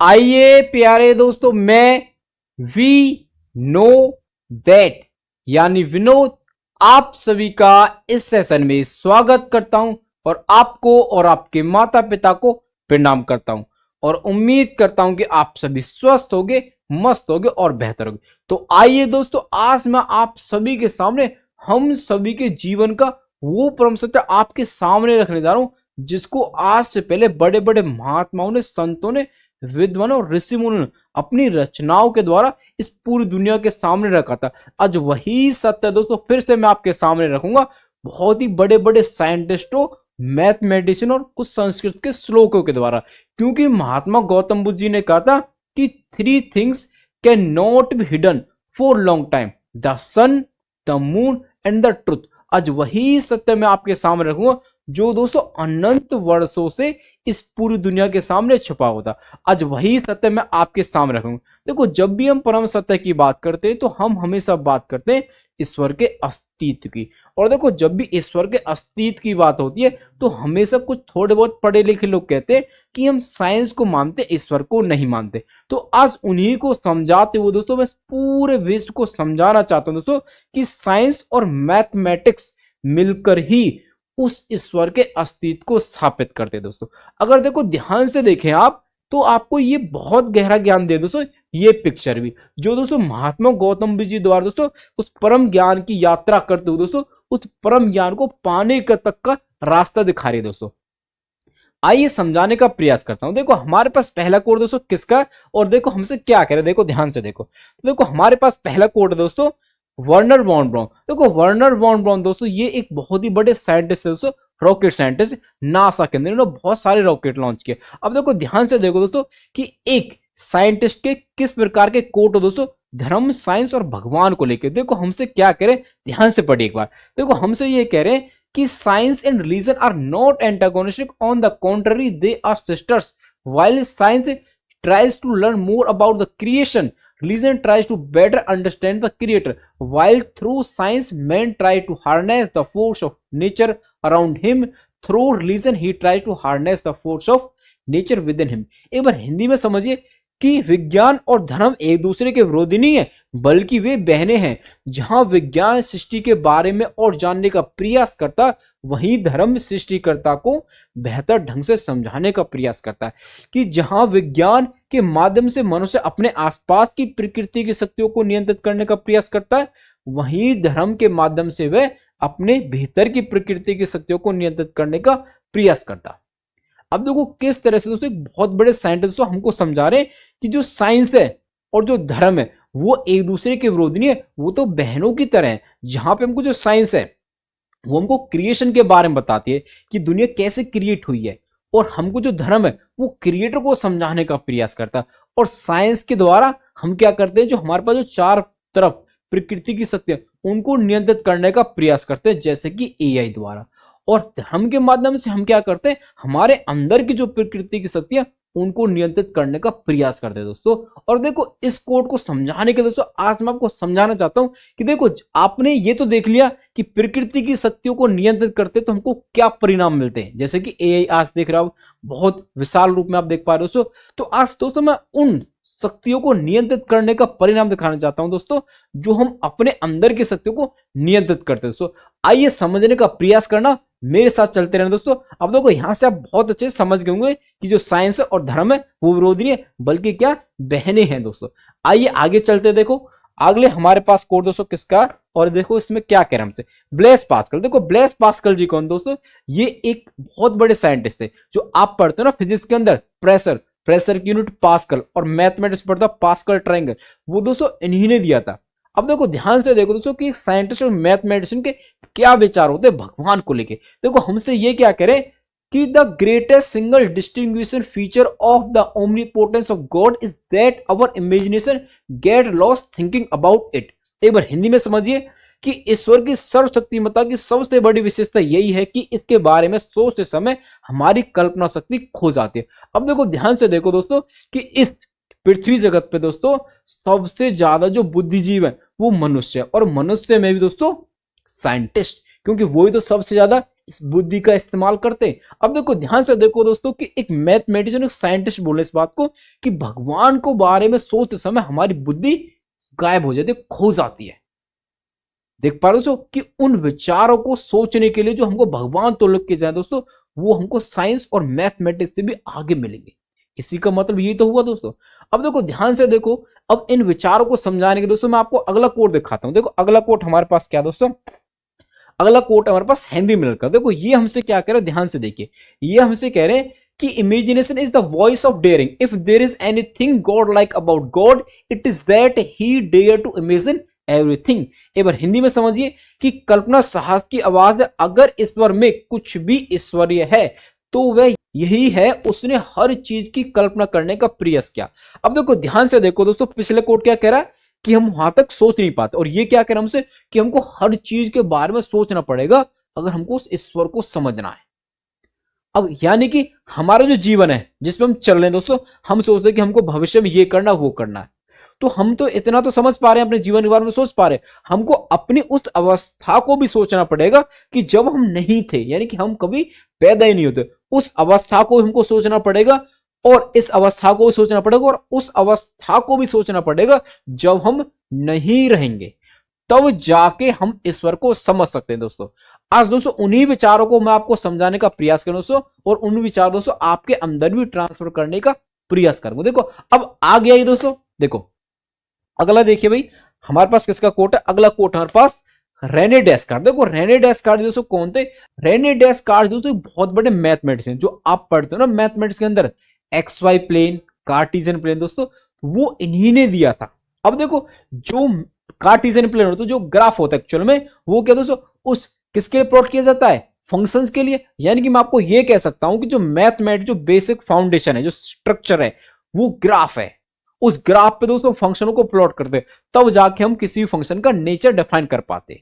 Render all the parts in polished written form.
आइए प्यारे दोस्तों, मैं वी नो दैट यानी विनोद आप सभी का इस सेशन में स्वागत करता हूं और आपको और आपके माता पिता को प्रणाम करता हूं और उम्मीद करता हूं कि आप सभी स्वस्थ होगे, मस्त होगे और बेहतर होगे। तो आइए दोस्तों, आज मैं आप सभी के सामने हम सभी के जीवन का वो परम सत्य आपके सामने रखने जा रहा हूं जिसको आज से पहले बड़े बड़े महात्माओं ने, संतों ने, विद्वानों और ऋषि मुनियों ने अपनी रचनाओं के द्वारा इस पूरी दुनिया के सामने रखा था। आज वही सत्य दोस्तों फिर से मैं आपके सामने रखूंगा, बहुत ही बड़े बड़े साइंटिस्टों, मैथमेटिशियन और कुछ संस्कृत के श्लोकों के द्वारा। क्योंकि महात्मा गौतम बुद्ध जी ने कहा था कि 3 things cannot be hidden for long time, the sun, the moon and the truth. आज वही सत्य मैं आपके सामने रखूंगा जो दोस्तों अनंत वर्षों से इस पूरी दुनिया के सामने छुपा होता। आज वही सत्य मैं आपके सामने रखूंगा। देखो, जब भी हम परम सत्य की बात करते हैं तो हम हमेशा बात करते हैं ईश्वर के अस्तित्व की। और देखो, जब भी ईश्वर के अस्तित्व की बात होती है तो हमेशा कुछ थोड़े बहुत पढ़े लिखे लोग कहते हैं कि हम साइंस को मानते, ईश्वर को नहीं मानते। तो आज उन्हीं को समझाते हुए दोस्तों मैं पूरे विश्व को समझाना चाहता हूं दोस्तों कि साइंस और मैथमेटिक्स मिलकर ही उस ईश्वर के अस्तित्व को स्थापित करते हैं दोस्तों। अगर देखो ध्यान से देखें आप तो आपको ये बहुत गहरा ज्ञान दे दोस्तों ये पिक्चर भी, जो दोस्तों महात्मा गौतम बुद्ध जी द्वारा दोस्तों उस परम ज्ञान की यात्रा करते हुए दोस्तों उस परम ज्ञान को पाने का तक का रास्ता दिखा रही है दोस्तों। आइए समझाने का प्रयास करता हूं। देखो, हमारे पास पहला कोड दोस्तों किसका, और देखो हमसे क्या कह रहे हैं, देखो ध्यान से देखो। तो देखो हमारे पास पहला कोड है दोस्तों वर्नर वॉन ब्राउन। देखो वर्नर वॉन ब्राउन दोस्तों ये एक बहुत ही बड़े साइंटिस्ट है दोस्तों, रॉकेट साइंटिस्ट, नासा के अंदर इन्होंने बहुत सारे रॉकेट लॉन्च किए। अब देखो ध्यान से देखो दोस्तों कि एक साइंटिस्ट के किस प्रकार के कोट हो दोस्तों, धर्म, साइंस और भगवान को लेकर। देखो हमसे क्या कह रहे हैं, ध्यान से पढ़िए एक बार। देखो हमसे ये कह रहे हैं कि science and religion are not antagonistic, on the contrary they are sisters. While science tries to learn more about the creation, religion tries to better understand the creator. While through science man try to harness the force of nature around him, through religion he tries to harness the force of nature within him. एक बार हिंदी में समझिए कि विज्ञान और धर्म एक दूसरे के विरोधी नहीं है, बल्कि वे बहनें हैं। जहां विज्ञान सृष्टि के बारे में और जानने का प्रयास करता, वहीं धर्म सृष्टिकर्ता को बेहतर ढंग से समझाने का प्रयास करता है। कि जहां विज्ञान के माध्यम से मनुष्य अपने आसपास की प्रकृति की शक्तियों को नियंत्रित करने का प्रयास करता है, वहीं धर्म के माध्यम से वह अपने भीतर की प्रकृति की शक्तियों को नियंत्रित करने का प्रयास करता है। अब देखो किस तरह से दोस्तों एक बहुत बड़े साइंटिस्ट हमको समझा रहे हैं कि जो साइंस है और जो धर्म है वो एक दूसरे के विरोधी नहीं है, वो तो बहनों की तरह है। जहां पे हमको जो साइंस है वो हमको क्रिएशन के बारे में बताती है कि दुनिया कैसे क्रिएट हुई है, और हमको जो धर्म है वो क्रिएटर को समझाने का प्रयास करता है। और साइंस के द्वारा हम क्या करते हैं, जो हमारे पास जो चार तरफ प्रकृति की शक्ति है उनको नियंत्रित करने का प्रयास करते हैं, जैसे कि एआई द्वारा। और धर्म के माध्यम से हम क्या करते हैं, हमारे अंदर की जो प्रकृति की शक्ति है उनको नियंत्रित करने का प्रयास करते हैं दोस्तों। और देखो इस कोड को समझाने के दोस्तों आज मैं आपको समझाना चाहता हूं कि देखो आपने ये तो देख लिया कि प्रकृति की शक्तियों को नियंत्रित करते तो हमको क्या परिणाम मिलते हैं, जैसे कि एआई आज देख रहा हूं, बहुत विशाल रूप में आप देख पा रहे हो दोस्तों। तो आज दोस्तों मैं उन शक्तियों को नियंत्रित करने का परिणाम दिखाना चाहता हूं दोस्तों, जो हम अपने अंदर की शक्तियों को नियंत्रित करते हैं दोस्तों। आइए समझने का प्रयास करना, मेरे साथ चलते रहना दोस्तों। अब देखो यहां से आप बहुत अच्छे से समझ गए होंगे कि जो साइंस और धर्म है वो विरोधी नहीं है, बल्कि क्या बहनें हैं दोस्तों। आइए आगे चलते, देखो अगले हमारे पास कोड दोस्तों किसका, और देखो इसमें क्या कह रहे हैं हमसे, ब्लेस पास्कल। देखो ब्लेस पास्कल जी कौन दोस्तों, ये एक बहुत बड़े साइंटिस्ट थे। जो आप पढ़ते हो ना फिजिक्स के अंदर प्रेशर की यूनिट पास्कल, और मैथमेटिक्स पढ़ता पास्कल ट्रायंगल, वो दोस्तों इन्हीं ने दिया था। अब देखो ध्यान से देखो दोस्तों कि साइंटिस्ट और मैथमेटिशियन के क्या विचार होते हैं भगवान को लेके। देखो हमसे ये क्या कह रहे हैं कि the greatest single distinguishing feature of the omnipotence of God is that our imagination get lost thinking about it. एक बार हिंदी में समझिए कि ईश्वर की सर्वशक्तिमत्ता की सबसे बड़ी विशेषता यही है कि इसके बारे में सोचते समय हमारी कल्पना शक्ति खो जाती है। अब देखो ध्यान से देखो दोस्तों कि इस पृथ्वी जगत पे दोस्तों सबसे ज्यादा जो बुद्धिजीव है वो मनुष्य है, और मनुष्य में भी दोस्तों साइंटिस्ट, क्योंकि वही तो सबसे ज्यादा इस बुद्धि का इस्तेमाल करते हैं। अब देखो ध्यान से देखो दोस्तों कि एक मैथमेटिशियन, एक साइंटिस्ट बोले इस बात को कि भगवान को बारे में सोचते समय हमारी बुद्धि गायब हो जाती है, खो जाती है। देख पा रहे हो कि उन विचारों को सोचने के लिए जो हमको भगवान तो लिख के जाए दोस्तों, वो हमको साइंस और मैथमेटिक्स से भी आगे मिलेंगे। इसी का मतलब यही तो हुआ दोस्तों। अब देखो ध्यान से देखो, अब इन विचारों को समझाने के दोस्तों मैं आपको अगला कोट दिखाता हूं। देखो अगला कोट हमारे पास क्या दोस्तों, अगला कोट हमारे पास हेनरी मिलर का। देखो ये हमसे क्या कह रहे हैं, ध्यान से देखिए। ये हमसे कह रहे हैं कि imagination is the voice of daring. If there is anything God like about God, it is that he dare to imagine everything. एक बार हिंदी में समझिए कि कल्पना साहस की आवाज है। अगर ईश्वर में कुछ भी ईश्वरीय है तो वह यही है, उसने हर चीज की कल्पना करने का प्रयास किया। अब देखो ध्यान से देखो दोस्तों, पिछले कोट क्या कह रहा है कि हम वहां तक सोच नहीं पाते, और ये क्या कह रहा है हमसे कि हमको हर चीज के बारे में सोचना पड़ेगा अगर हमको उस ईश्वर को समझना है। अब यानी कि हमारा जो जीवन है जिसमें हम चल रहे हैं दोस्तों, हम सोचते हैं कि हमको भविष्य में ये करना वो करना है, तो हम तो इतना तो समझ पा रहे हैं, अपने जीवन के बारे में सोच पा रहे हैं, हमको अपनी उस अवस्था को भी सोचना पड़ेगा कि जब हम नहीं थे, यानी कि हम कभी पैदा ही नहीं होते, उस अवस्था को हमको सोचना पड़ेगा, और इस अवस्था को भी सोचना पड़ेगा, और उस अवस्था को भी सोचना पड़ेगा जब हम नहीं रहेंगे, तब जाके हम ईश्वर को समझ सकते हैं दोस्तों। आज दोस्तों उन्हीं विचारों को मैं आपको समझाने का प्रयास करूं दोस्तों, और उन विचारों दोस्तों आपके अंदर भी ट्रांसफर करने का प्रयास करूंगा। देखो अब आ गया ये दोस्तों, देखो अगला देखिए भाई, हमारे पास किसका कोट है, अगला कोट हमारे पास रेने डेस्कार्ट। देखो रेने डेस्कार्ट दोस्तों कौन थे, रेने डेस्कार्ट दोस्तों बहुत बड़े मैथमेटिशियन जो आप पढ़ते हो ना मैथमेटिक्स के अंदर, X Y plane, Cartesian plane दोस्तों, वो इन्हीं ने दिया था। अब देखो जो कार्टिजियन प्लेन होता है, जो ग्राफ होता है एक्चुअल में, वो क्या दोस्तों उस किसके लिए प्लॉट किया जाता है, फंक्शंस के लिए। यानी कि मैं आपको ये कह सकता हूं कि जो मैथमेटिक्स जो बेसिक फाउंडेशन है, जो स्ट्रक्चर है, वो ग्राफ है। उस ग्राफ पे दोस्तों फंक्शनों को प्लॉट करते, तब जाके हम किसी भी फंक्शन का नेचर डिफाइन कर पाते।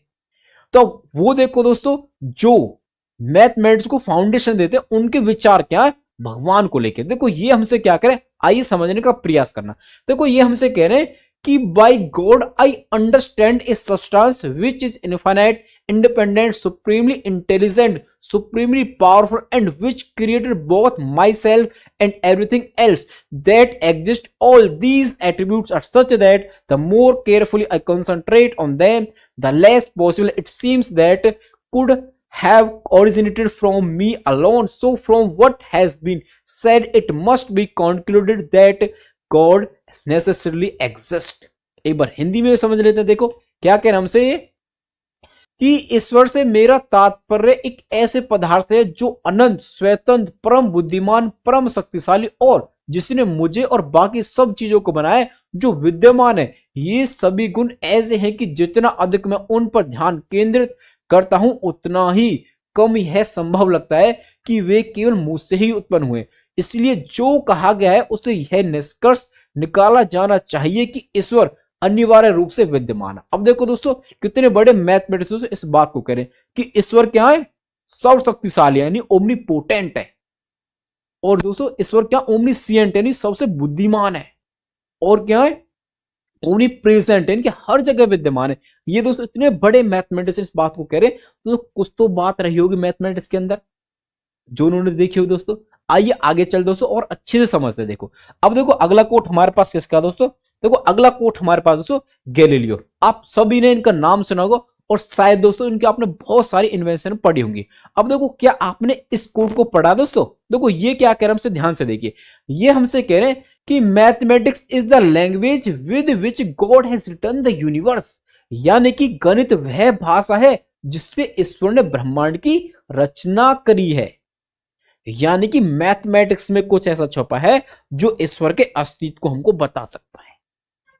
तो वो देखो दोस्तों, जो मैथमेटिक्स को फाउंडेशन देते हैं, उनके विचार क्या है भगवान को लेकर। देखो ये हमसे क्या करें, आइए समझने का प्रयास करना। देखो ये हमसे कह रहे हैं कि by God I understand a substance which is infinite, independent, supremely intelligent, supremely powerful, and which created both myself and everything else that exists. All these attributes are such that the more carefully I concentrate on them, the less possible it seems that could have originated from me alone. So from what has been said, it must be concluded that God necessarily exists. एक बार हिंदी में समझ लेते हैं। देखो क्या कह रहे हैं हमसे, कि ईश्वर से मेरा तात्पर्य एक ऐसे पदार्थ है जो अनंत, स्वतंत्र, परम बुद्धिमान, परम शक्तिशाली, और जिसने मुझे और बाकी सब चीजों को बनाया, जो विद्यमान है। ये सभी गुण ऐसे हैं कि जितना अधिक मैं उन पर ध्यान केंद्रित करता हूं, उतना ही कम यह संभव लगता है कि वे केवल मुझसे ही उत्पन्न हुए। इसलिए जो कहा गया है उससे यह निष्कर्ष निकाला जाना चाहिए कि ईश्वर अनिवार्य रूप से विद्यमान है। अब देखो दोस्तों कितने बड़े मैथमेटिशियन इस बात को करें कि ईश्वर क्या है, सर्वशक्तिशाली यानी ओमनीपोटेंट है, और दोस्तों ईश्वर क्या ओमनीसिएंट यानी सबसे बुद्धिमान है, और क्या है ओमनी प्रेजेंट यानी कि हर जगह विद्यमान है। ये दोस्तों इतने बड़े मैथमेटिशियन इस बात को कह रहे हैं, तो कुछ तो बात रही होगी मैथमेटिक्स के अंदर जो उन्होंने देखी होगी दोस्तों। आइए आगे चल दोस्तों और अच्छे से समझते देखो। अब देखो अगला कोट हमारे पास किसका दोस्तों, देखो अगला कोट हमारे पास दोस्तों गैलीलियो। आप सभी ने इनका नाम सुना होगा, और शायद दोस्तों इनकी आपने बहुत सारी इन्वेंशन पढ़ी होंगी। अब देखो क्या आपने इस कोट को पढ़ा दोस्तों, देखो ये क्या कह रहे हैं हमसे, ध्यान से देखिए। ये हमसे कह रहे हैं कि mathematics is the language with which God has written the universe, यानी कि गणित वह भाषा है जिससे ईश्वर ने ब्रह्मांड की रचना करी है। यानी कि मैथमेटिक्स में कुछ ऐसा छुपा है जो ईश्वर के अस्तित्व को हमको बता सकता है।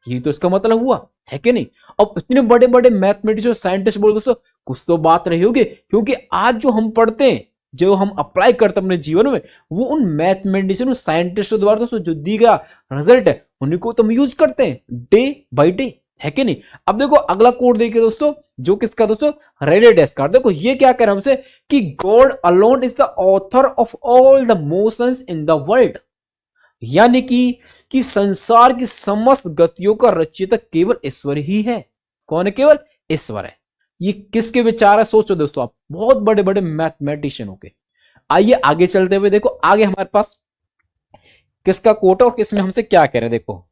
ये तो इसका मतलब हुआ है कि नहीं। अब इतने बड़े बड़े मैथमेटिशियन साइंटिस्ट बोल दोस्तों, कुछ तो बात रही होगी, क्योंकि आज जो हम पढ़ते हैं, जो हम अप्लाई करते हैं अपने जीवन में, वो उन मैथमेटिशियन साइंटिस्टों द्वारा दोस्तों जो दी गया रिजल्ट है उन्हीं को तो हम यूज करते हैं डे बाई डे, है कि नहीं। अब देखो अगला कोड देखिए दोस्तों, जो किसका दोस्तों, रेने डेस्कार्ट। देखो ये क्या कह रहा है हमसे कि God alone is the author of all the motions in the world, यानी कि संसार की समस्त गतियों का रचयिता केवल ईश्वर ही है। कौन है, केवल ईश्वर है। ये किसके विचार है, सोचो दोस्तों आप, बहुत बड़े बड़े मैथमेटिशियन हो के। आइए आगे चलते हुए देखो, आगे हमारे पास किसका कोट है और किसमें हमसे क्या कह रहे हैं। देखो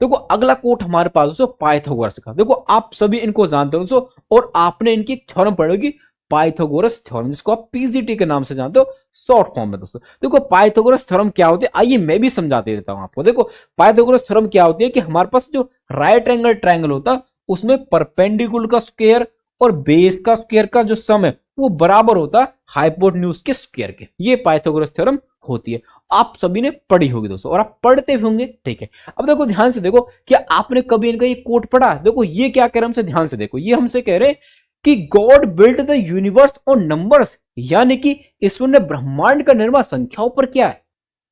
देखो अगला कोट हमारे पास दोस्तों पाइथागोरस का। देखो आप सभी इनको जानते हो दोस्तों, और आपने इनकी एक थ्योरम पढ़ी होगी, पाइथागोरस थ्योरम, जिसको आप पीजीटी के नाम से जानते हो शॉर्ट फॉर्म में। दोस्तों देखो पाइथागोरस थ्योरम क्या होती है, आइए मैं भी समझा देता हूं आपको। देखो पाइथागोरस थ्योरम क्या होती है कि हमारे पास जो राइट एंगल ट्रायंगल होता है उसमें परपेंडिकुलर का स्क्वायर और बेस का स्क्वायर का जो सम है वो बराबर होता है हाइपोटेन्यूज के स्क्वायर के। ये पाइथागोरस थ्योरम होती है, आप सभी ने पढ़ी होगी दोस्तों, और आप पढ़ते भी होंगे, ठीक है। अब देखो ध्यान से देखो, क्या आपने कभी इनका ये कोट पढ़ा। देखो ये क्या कह रहे हैं हमसे, ध्यान से देखो, ये हमसे कह रहे हैं कि God build the universe on numbers, यानी कि ईश्वर ने ब्रह्मांड का निर्माण संख्याओं पर किया है।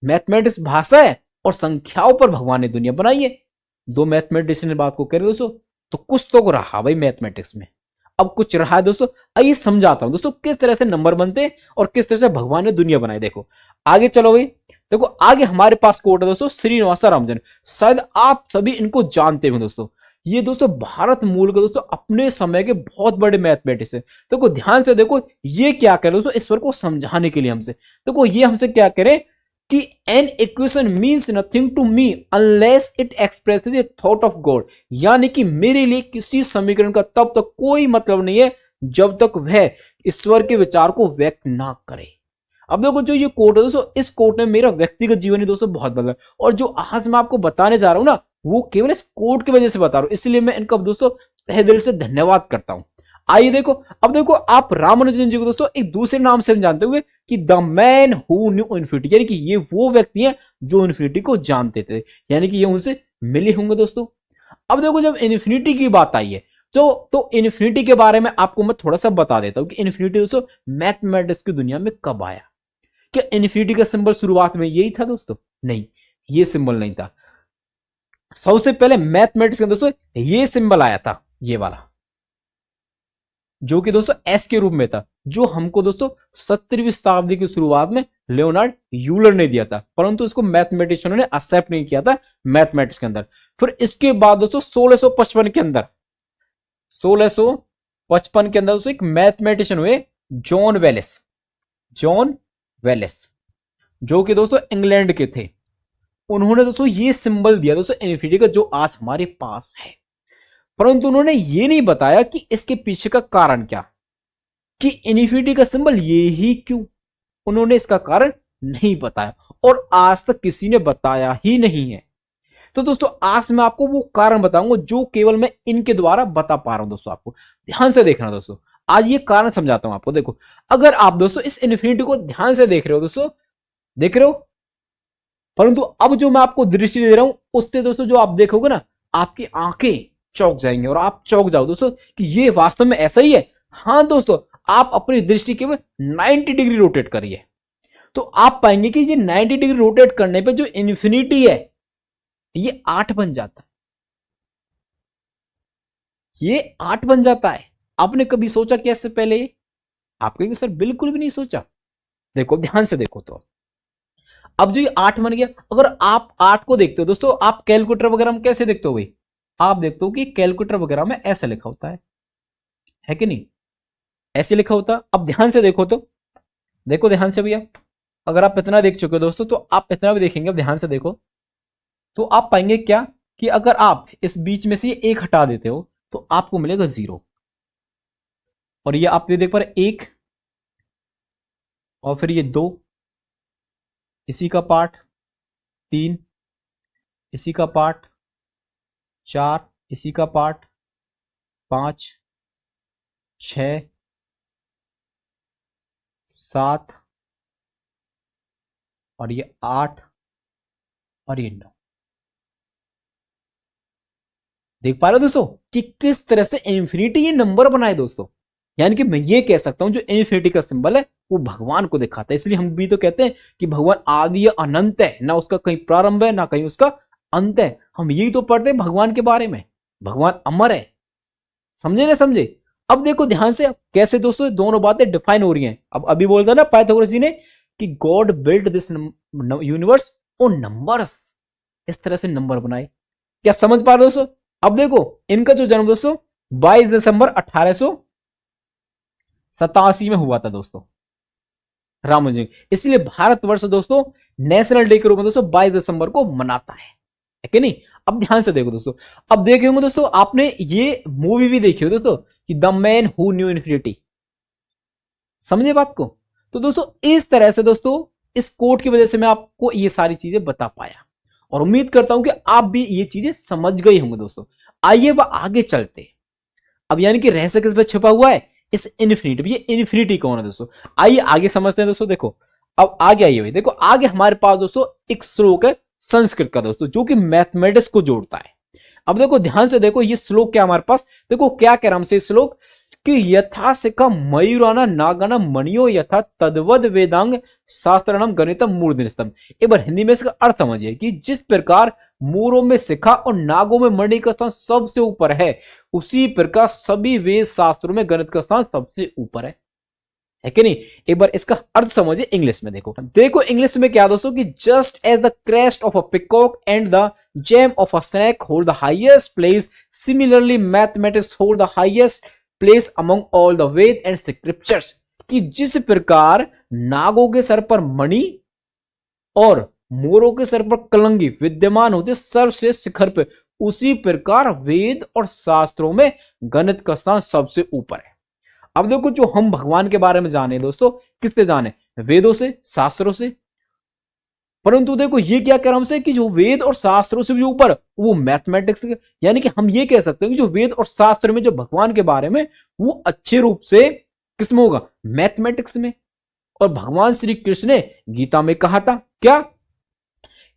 मैथमेटिक्स भाषा है और संख्याओं पर भगवान ने दुनिया बनाई है। दो मैथमेटिशियन बात को कह रहे दोस्तों, तो कुछ तो रहा भाई मैथमेटिक्स में, अब कुछ रहा है दोस्तों। आइए समझाता हूं दोस्तों किस तरह से नंबर बनते हैं और किस तरह से भगवान ने दुनिया बनाई। देखो आगे चलो भाई, देखो आगे हमारे पास कोट है दोस्तों श्रीनिवासा रामानुजन, शायद आप सभी इनको जानते हो दोस्तों। ये दोस्तों भारत मूल के दोस्तों अपने समय के बहुत बड़े मैथमेटिक्स है। देखो ध्यान से देखो, ये क्या कह रहे दोस्तों ईश्वर को समझाने के लिए हमसे। देखो ये हमसे क्या कह रहे हैं कि an equation means nothing to me unless it expresses a thought of God, यानी कि मेरे लिए किसी समीकरण का तब तक कोई मतलब नहीं है जब तक वह ईश्वर के विचार को व्यक्त ना करे। अब देखो जो ये कोट है दोस्तों, इस कोट ने मेरा व्यक्तिगत जीवन ही दोस्तों बहुत बदला, और जो आज मैं आपको बताने जा रहा हूं ना वो केवल इस कोट की वजह से बता रहा हूं, इसलिए मैं इनका दोस्तों तहे दिल से धन्यवाद करता हूं। आइए देखो, अब देखो आप रामानुजन जी को दोस्तों एक दूसरे नाम से जानते हुए कि the man who knew infinity, यानी कि ये वो व्यक्ति हैं जो इन्फिनिटी को जानते थे, यानी कि ये उनसे मिले होंगे दोस्तों। अब देखो जब इन्फिनिटी की बात आई है तो इन्फिनिटी के बारे में आपको मैं थोड़ा सा बता देता हूं कि इन्फिनिटी दोस्तों मैथमेटिक्स की दुनिया में कब आया। क्या इन्फिनिटी का सिंबल शुरुआत में यही था दोस्तों? नहीं, ये सिंबल नहीं था। सबसे पहले मैथमेटिक्स में दोस्तों ये सिंबल आया था, ये वाला, जो कि दोस्तों एस के रूप में था, जो हमको दोस्तों 17वीं शताब्दी की शुरुआत में लियोनार्ड यूलर ने दिया था, परंतु इसको मैथमेटिशियनों ने एक्सेप्ट नहीं किया था मैथमेटिक्स के अंदर। फिर इसके बाद दोस्तों 1655 के अंदर 1655 के अंदर दोस्तों एक मैथमेटिशियन हुए जॉन वेलेस, जॉन वेलेस, जो कि दोस्तों इंग्लैंड के थे। उन्होंने दोस्तों ये सिंबल दिया दोस्तों इन्फिनिटी का, जो आज हमारे पास है। परंतु उन्होंने ये नहीं बताया कि इसके पीछे का कारण क्या, कि इन्फिनिटी का सिंबल ये ही क्यों, उन्होंने इसका कारण नहीं बताया, और आज तक किसी ने बताया ही नहीं है। तो दोस्तों आज मैं आपको वो कारण बताऊंगा जो केवल मैं इनके द्वारा बता पा रहा हूं। दोस्तों आपको ध्यान से देखना दोस्तों, आज ये कारण समझाता हूं आपको। देखो अगर आप दोस्तों इस इन्फिनिटी को ध्यान से देख रहे हो दोस्तों, देख रहे हो, परंतु अब जो मैं आपको दृष्टि दे रहा हूं उससे दोस्तों जो आप देखोगे ना, आपकी आंखें चौंक जाएंगे, और आप चौंक जाओ दोस्तों कि ये वास्तव में ऐसा ही है। हाँ दोस्तों, आप अपनी दृष्टि केवल 90 डिग्री रोटेट करिए, तो आप पाएंगे कि ये 90 डिग्री रोटेट करने पे जो इन्फिनिटी है ये 8 बन जाता है, ये 8 बन जाता है। आपने कभी सोचा क्या इससे पहले? आप कहेंगे सर बिल्कुल भी नहीं सोचा। देखो ध्यान से देखो, तो अब जो ये 8 बन गया, अगर आप 8 को देखते हो दोस्तों, आप कैलकुलेटर वगैरह में कैसे देखते हो भाई? आप देखते हो कि कैलकुलेटर वगैरह में ऐसा लिखा होता है कि नहीं? ऐसे लिखा होता। अब ध्यान से देखो, तो देखो ध्यान से भैया, अगर आप इतना देख चुके हो दोस्तों तो आप इतना भी देखेंगे। अब ध्यान से देखो तो आप पाएंगे क्या, कि अगर आप इस बीच में से एक हटा देते हो तो आपको मिलेगा 0, और ये आप ये देख पा रहे 1, और फिर ये 2, इसी का पार्ट 3, इसी का पार्ट 4, इसी का पार्ट 5, 6, 7, और ये 8, और ये 9। देख पा रहे हो दोस्तों कि किस तरह से इन्फिनिटी ये नंबर बनाए दोस्तों। यानी कि मैं ये कह सकता हूं जो इन्फिनिटी का सिंबल है वो भगवान को दिखाता है। इसलिए हम भी तो कहते हैं कि भगवान आदि अनंत है, ना उसका कहीं प्रारंभ है ना कहीं उसका अंत है। हम यही तो पढ़ते हैं भगवान के बारे में, भगवान अमर है। समझे ना समझे? अब देखो ध्यान से कैसे दोस्तों दोनों बातें डिफाइन हो रही हैं। अब अभी बोलता ना पाइथागोरस जी ने कि God build this universe on numbers, इस तरह से नंबर बनाए। क्या समझ पा रहे हो दोस्तों? अब देखो इनका जो जन्म दोस्तों 22 दिसंबर 1800 87 में हुआ था दोस्तों, राम जन्म। इसलिए भारतवर्ष दोस्तों नेशनल डे के रूप में दोस्तों 22 दिसंबर को मनाता है कि नहीं। अब ध्यान से देखो दोस्तों, अब देखे होंगे दोस्तों आपने ये मूवी भी देखी हो दोस्तों कि the man who knew infinity, समझे बात को। तो दोस्तों इस तरह से दोस्तों इस कोट की वजह से मैं आपको ये सारी चीजें बता पाया और उम्मीद करता हूं कि आप भी ये चीजें समझ गए होंगे दोस्तों। आइए अब आगे चलते। अब यानी कि रहस्य किस पे छिपा हुआ है, इस इन्फिनिटी पे। ये इन्फिनिटी कौन है दोस्तों, आइए आगे समझते हैं दोस्तों। देखो अब आगे आइए भाई, देखो आगे हमारे पास दोस्तों एक श्लोक है संस्कृत का दोस्तों, जो कि मैथमेटिक्स को जोड़ता है। अब देखो ध्यान से देखो ये श्लोक क्या हमारे पास, देखो क्या कह रहा हमसे श्लोक कि यथा सिखा मयूराना नागाना मणियो यथा तद्वद वेदांग शास्त्रनम गणितम मूर्धन्यस्तम। एक बार हिंदी में इसका अर्थ समझिए कि जिस प्रकार मोरों में शिखा और नागों में मणि का स्थान सबसे ऊपर है, उसी प्रकार सभी वेद शास्त्रों में गणित का स्थान सबसे ऊपर है कि नहीं। एक बार इसका अर्थ समझिए इंग्लिश में। देखो इंग्लिश में क्या दोस्तों कि just as the crest of a peacock and the gem of a snake hold the highest place, similarly mathematics hold the highest place among all the Veda and scriptures. कि जिस प्रकार नागों के सर पर मणि और मोरों के सर पर कलंगी विद्यमान होते सर्वश्रेष्ठ शिखर पे, उसी प्रकार वेद और शास्त्रों में गणित का स्थान सबसे ऊपर है। अब देखो जो हम भगवान के बारे में जाने दोस्तों, किससे जाने, वेदों से, शास्त्रों से। परंतु देखो ये क्या कह रहा हमसे कि जो वेद और शास्त्रों से भी ऊपर वो मैथमेटिक्स, यानी कि हम ये कह सकते हैं कि जो वेद और शास्त्र में जो भगवान के बारे में वो अच्छे रूप से किसमें होगा, मैथमेटिक्स में। और भगवान श्री कृष्ण ने गीता में कहा था क्या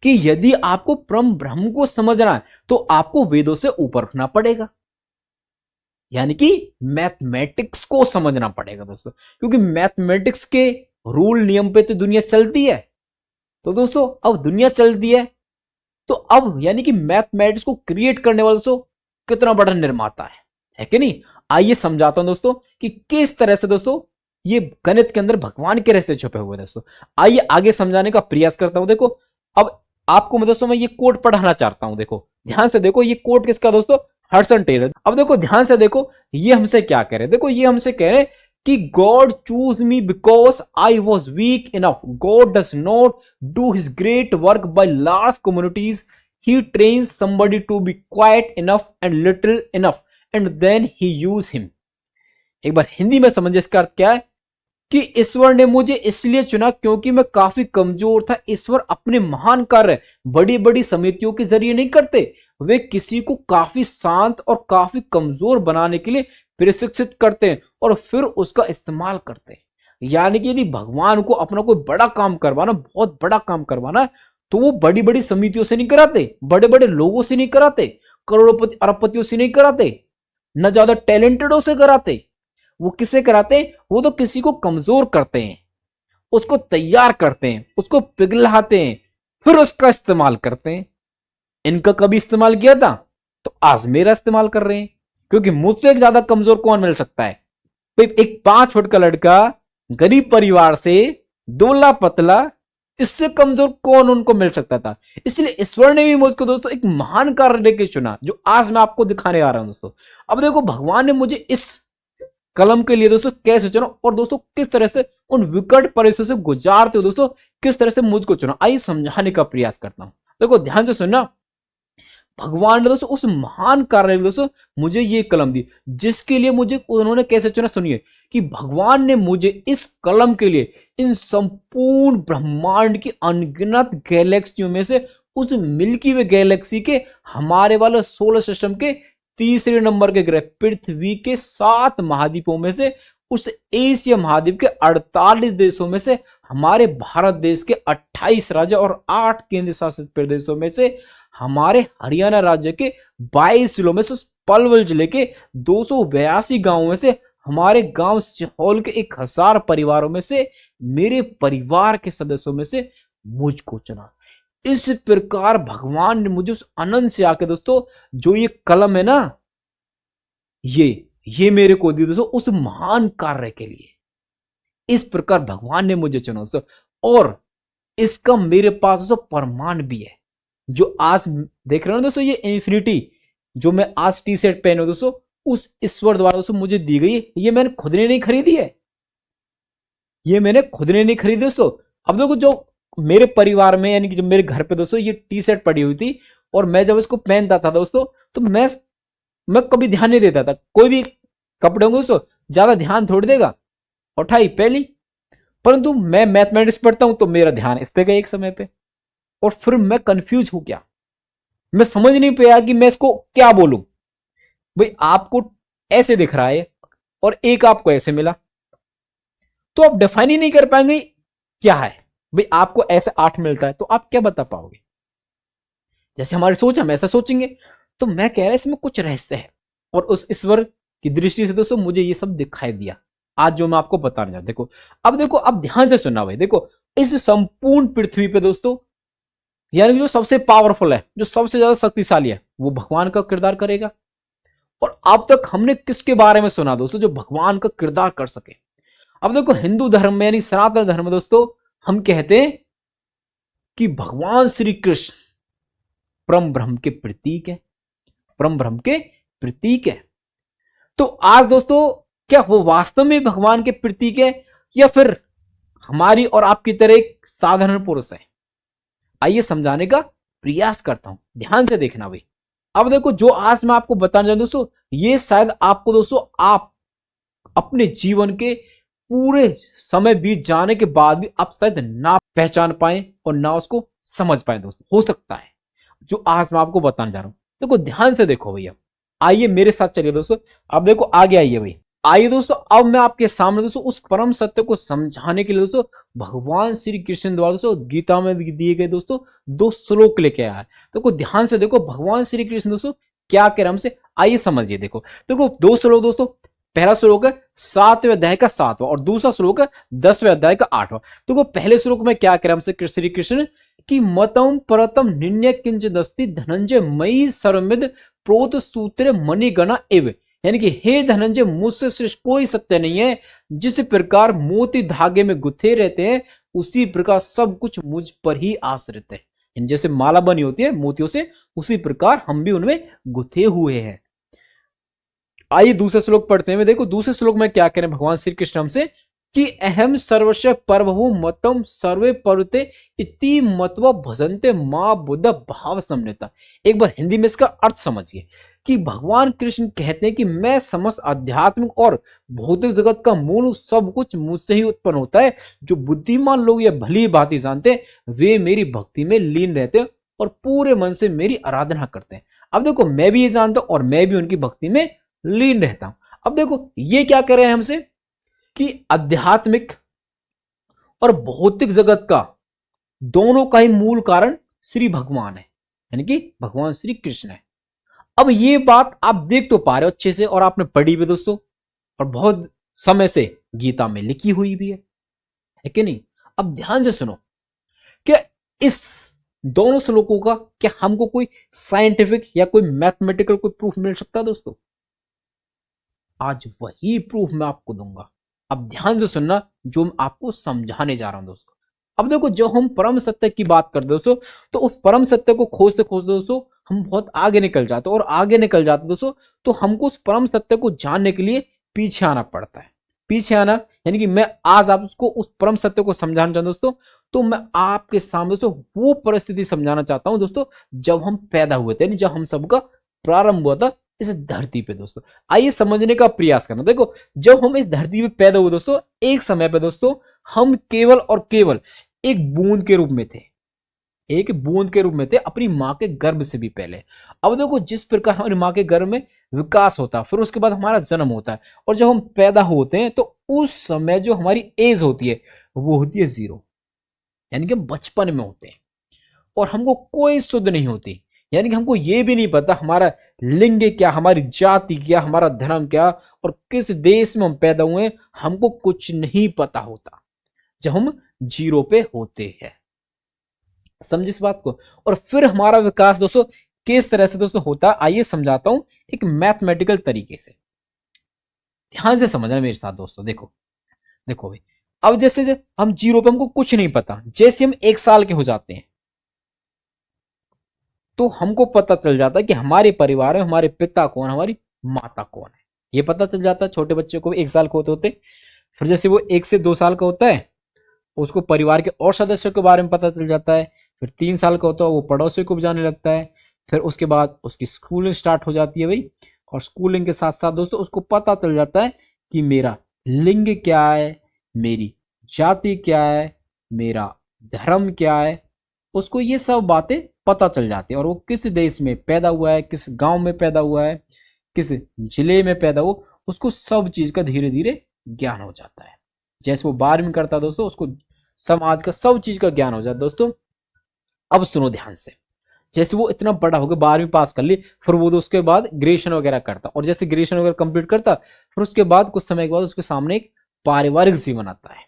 कि यदि आपको परम ब्रह्म को समझना है तो आपको वेदों से ऊपर उठना पड़ेगा, यानी कि मैथमेटिक्स को समझना पड़ेगा दोस्तों, क्योंकि मैथमेटिक्स के रूल नियम पे तो दुनिया चलती है। तो दोस्तों अब दुनिया चलती है तो अब यानी कि मैथमेटिक्स को क्रिएट करने वाला दोस्तों कितना बड़ा निर्माता है कि नहीं। आइए समझाता हूं दोस्तों कि किस तरह से दोस्तों ये गणित के अंदर भगवान के रहस्य छुपे हुए दोस्तों। आइए आगे समझाने का प्रयास करता हूं। देखो अब आपको दोस्तों मैं ये कोट पढ़ाना चाहता हूं। देखो ध्यान से देखो, ये कोट किसका दोस्तों, हडसन टेलर। अब देखो ध्यान से देखो ये हमसे क्या कह रहे हैं, देखो ये हमसे कह रहे हैं कि God choose me because I was weak enough, God does not do his great work by large communities, he trains somebody to be quite enough and little enough and then he use him. एक बार हिंदी में समझिए इसका अर्थ क्या है कि ईश्वर ने मुझे इसलिए चुना क्योंकि मैं काफी कमजोर था। ईश्वर अपने महान कार्य बड़ी बड़ी समितियों के जरिए नहीं करते, वे किसी को काफी शांत और काफी कमजोर बनाने के लिए प्रशिक्षित करते हैं और फिर उसका इस्तेमाल करते हैं। यानी कि यदि भगवान को अपना कोई बड़ा काम करवाना, बहुत बड़ा काम करवाना, तो वो बड़ी बड़ी समितियों से नहीं कराते, बड़े बड़े लोगों से नहीं कराते, करोड़पति अरबपतियों से नहीं कराते, न ज्यादा टैलेंटेडों से कराते। वो किससे कराते हैं, वो तो किसी को कमजोर करते हैं, उसको तैयार करते हैं, उसको पिघलाते हैं, फिर उसका इस्तेमाल करते हैं। इनका कभी इस्तेमाल किया था तो आज मेरा इस्तेमाल कर रहे हैं, क्योंकि मुझसे एक ज्यादा कमजोर कौन मिल सकता है। एक 5 फुट का लड़का गरीब परिवार से, दुबला पतला, इससे कमजोर कौन उनको मिल सकता था। इसलिए ईश्वर ने भी मुझको दोस्तों एक महान कार्य लेके चुना, जो आज मैं आपको दिखाने आ रहा हूं दोस्तों। अब देखो भगवान ने मुझे इस कलम के लिए दोस्तों कैसे चुना और दोस्तों किस तरह से उन विकट परिस्थितियों से गुजारते हो दोस्तों, किस तरह से मुझको चुना, आइए समझाने का प्रयास करता हूं। देखो ध्यान से सुनना, भगवान ने दोस्तों उस महान कार्य में दोस्तों मुझे ये कलम दी, जिसके लिए मुझे उन्होंने कैसे चुना, सुनिए कि भगवान ने मुझे इस कलम के लिए इन संपूर्ण ब्रह्मांड की अनगिनत गैलेक्सियों में से उस मिल्की वे गैलेक्सी के हमारे वाले सोलर सिस्टम के तीसरे नंबर के ग्रह पृथ्वी के 7 महाद्वीपों में से, उस एशिया महाद्वीप के 48 देशों में से, हमारे भारत देश के 28 राज्य और 8 केंद्र शासित प्रदेशों में से, हमारे हरियाणा राज्य के 22 जिलों में से, पलवल जिले के 282 गांवों में से, हमारे गांव सिहोल के 1000 परिवारों में से, मेरे परिवार के सदस्यों में से मुझको चुना। इस प्रकार भगवान ने मुझे उस आनंद से आके दोस्तों, जो ये कलम है ना, ये मेरे को दी दोस्तों उस महान कार्य के लिए। इस प्रकार भगवान ने मुझे चुना दोस्तों, और इसका मेरे पास दोस्तों प्रमाण भी है, जो आज देख रहे हो दोस्तों, ये इन्फिनिटी जो मैं आज टी शर्ट पहने दोस्तों, उस ईश्वर द्वारा दोस्तों मुझे दी गई है। ये मैंने खुद ने नहीं खरीदी है, ये मैंने खुद ने नहीं खरीदी दोस्तों। अब देखो जो मेरे परिवार में यानी कि जो मेरे घर पे दोस्तों ये टी शर्ट पड़ी हुई थी और मैं जब इसको पहनता था दोस्तों तो मैं कभी ध्यान नहीं देता था। कोई भी कपड़े होंगे दोस्तों ज्यादा ध्यान थोड़ी देगा, उठाई पहली। परंतु मैं मैथमेटिक्स पढ़ता हूं तो मेरा ध्यान इस पे गया एक समय पे, और फिर मैं कंफ्यूज हो गया। मैं समझ नहीं पाया कि मैं इसको क्या बोलूं। भाई आपको ऐसे दिख रहा है और एक आपको ऐसे मिला, तो आप डिफाइन ही नहीं कर पाएंगे क्या है। भाई आपको ऐसे 8 मिलता है तो आप क्या बता पाओगे। जैसे हमारी सोच, हम ऐसा सोचेंगे। तो मैं कह रहा इसमें कुछ रहस्य है, और उस ईश्वर की दृष्टि से दोस्तों मुझे ये सब दिखाई दिया आज जो मैं आपको बताने जा। देखो अब ध्यान से सुनना भाई। देखो इस संपूर्ण पृथ्वी पे दोस्तों यानी जो सबसे पावरफुल है, जो सबसे ज्यादा शक्तिशाली है, वो भगवान का किरदार करेगा। और अब तक हमने किसके बारे में सुना दोस्तों जो भगवान का किरदार कर सके। अब देखो हिंदू धर्म में यानी सनातन धर्म में दोस्तों हम कहते हैं कि भगवान श्री कृष्ण परम ब्रह्म के प्रतीक है, परम ब्रह्म के प्रतीक है। तो आज दोस्तों क्या वो वास्तव में भगवान के प्रतीक है या फिर हमारी और आपकी तरह एक साधारण पुरुष है? आइए समझाने का प्रयास करता हूं, ध्यान से देखना भाई। अब देखो जो आज मैं आपको बताने जा रहा हूं दोस्तों, ये शायद आपको दोस्तों आप अपने जीवन के पूरे समय बीत जाने के बाद भी आप शायद ना पहचान पाए और ना उसको समझ पाए दोस्तों। हो सकता है जो आज मैं आपको बताने जा रहा हूं। देखो ध्यान से देखो भैया, आइए मेरे साथ चलिए दोस्तों। अब देखो आगे आइए भाई। आइए दोस्तों अब मैं आपके सामने दोस्तों उस परम सत्य को समझाने के लिए दोस्तों भगवान श्री कृष्ण द्वारा दोस्तों गीता में दिए गए दोस्तों 2 श्लोक लेके आया है। देखो ध्यान से देखो भगवान श्री कृष्ण दोस्तों क्या कह रहे हमसे, आइए समझिए। देखो देखो 2 श्लोक दोस्तों, पहला श्लोक है 7वें अध्याय का 7वां और दूसरा श्लोक है 10वें अध्याय का 8वां। देखो पहले श्लोक में क्या कह रहे हमसे श्री कृष्ण कि मतम परतम निन्य किंचिदस्ति धनंजय मई सर्वमिद प्रोत सूत्र मणिगणा एव, यानी कि हे धनंजय मुझसे श्रेष्ठ कोई सत्य नहीं है। जिस प्रकार मोती धागे में गुथे रहते हैं उसी प्रकार सब कुछ मुझ पर ही आश्रित है। जैसे माला बनी होती है मोतियों से, उसी प्रकार हम भी उनमें गुथे हुए हैं। आइए दूसरे श्लोक पढ़ते हैं। देखो दूसरे श्लोक में क्या कह रहे हैं भगवान श्री कृष्ण हमसे कि अहम सर्वस्व परभु मतम सर्वे परते इति मतवा भजन्ते मां बुद्ध भाव समन्विता। एक बार हिंदी में इसका अर्थ समझिए कि भगवान कृष्ण कहते हैं कि मैं समस्त आध्यात्मिक और भौतिक जगत का मूल सब कुछ मुझसे ही उत्पन्न होता है। जो बुद्धिमान लोग या भली भांति जानते हैं वे मेरी भक्ति में लीन रहते हैं और पूरे मन से मेरी आराधना करते हैं। अब देखो मैं भी ये जानता हूं और मैं भी उनकी भक्ति में लीन रहता हूं। अब देखो ये क्या कर रहे हैं हमसे कि आध्यात्मिक और भौतिक जगत का दोनों का ही मूल कारण श्री भगवान है, यानी कि भगवान श्री कृष्ण है। अब ये बात आप देख तो पा रहे हो अच्छे से और आपने पढ़ी भी दोस्तों, और बहुत समय से गीता में लिखी हुई भी है कि नहीं। अब ध्यान से सुनो कि इस दोनों श्लोकों का क्या हमको कोई साइंटिफिक या कोई मैथमेटिकल कोई प्रूफ मिल सकता है दोस्तों? आज वही प्रूफ मैं आपको दूंगा। अब ध्यान से सुनना जो मैं आपको समझाने जा रहा हूं दोस्तों। अब देखो जो हम परम सत्य की बात करते दोस्तों, तो उस परम सत्य को खोजते खोजते दोस्तों हम बहुत आगे निकल जाते, और आगे निकल जाते दोस्तों तो हमको उस परम सत्य को जानने के लिए पीछे आना पड़ता है। पीछे आना यानी कि मैं आज आपको उस परम सत्य को समझाना चाहता हूं दोस्तों, तो मैं आपके सामने दोस्तों वो परिस्थिति समझाना चाहता हूं दोस्तों जब हम पैदा हुए थे, जब हम सबका प्रारंभ हुआ था इस धरती पे दोस्तों। आइए समझने का प्रयास करना। देखो जब हम इस धरती पे पैदा हुए दोस्तों, एक समय पे दोस्तों हम केवल और केवल एक बूंद के रूप में थे, एक बूंद के रूप में थे अपनी मां के गर्भ से भी पहले। अब देखो जिस प्रकार हमारी मां के गर्भ में विकास होता है, फिर उसके बाद हमारा जन्म होता है, और जब हम पैदा होते हैं तो उस समय जो हमारी एज होती है वो होती है 0, यानी कि हम बचपन में होते हैं और हमको कोई सुध नहीं होती। यानी कि हमको ये भी नहीं पता हमारा लिंग क्या, हमारी जाति क्या, हमारा धर्म क्या, और किस देश में हम पैदा हुए हैं, हमको कुछ नहीं पता होता जब हम 0 पे होते हैं। समझ इस बात को। और फिर हमारा विकास दोस्तों किस तरह से दोस्तों होता है, आइए समझाता हूं एक मैथमेटिकल तरीके से। ध्यान से समझना मेरे साथ दोस्तों। देखो देखो भाई, अब जैसे हम 0 पे हमको कुछ नहीं पता, जैसे हम 1 साल के हो जाते हैं तो हमको पता चल जाता है कि हमारे परिवार में हमारे पिता कौन, हमारी माता कौन है। ये पता चल जाता है छोटे बच्चे को 1 साल को होते होते। फिर जैसे वो 1 से 2 साल का होता है, उसको परिवार के और सदस्यों के बारे में पता चल जाता है। फिर 3 साल का होता है, वो पड़ोसियों को भी जानने लगता है। फिर उसके बाद उसकी स्कूलिंग स्टार्ट हो जाती है भाई, और स्कूलिंग के साथ साथ दोस्तों उसको पता चल जाता है कि मेरा लिंग क्या है, मेरी जाति क्या है, मेरा धर्म क्या है। उसको ये सब बातें पता चल जाती है, और वो किस देश में पैदा हुआ है, किस गांव में पैदा हुआ है, किस जिले में पैदा हुआ, उसको सब चीज का धीरे धीरे ज्ञान हो जाता है। जैसे वो 12वीं करता है दोस्तों, उसको समाज का सब चीज का ज्ञान हो जाता है दोस्तों। अब सुनो ध्यान से, जैसे वो इतना बड़ा हो गया, 12वीं पास कर ली, फिर वो तो उसके बाद ग्रेजुएशन वगैरह करता, और जैसे ग्रेजुएशन वगैरह कंप्लीट करता, फिर उसके बाद कुछ समय के बाद उसके सामने एक पारिवारिक जीवन आता है।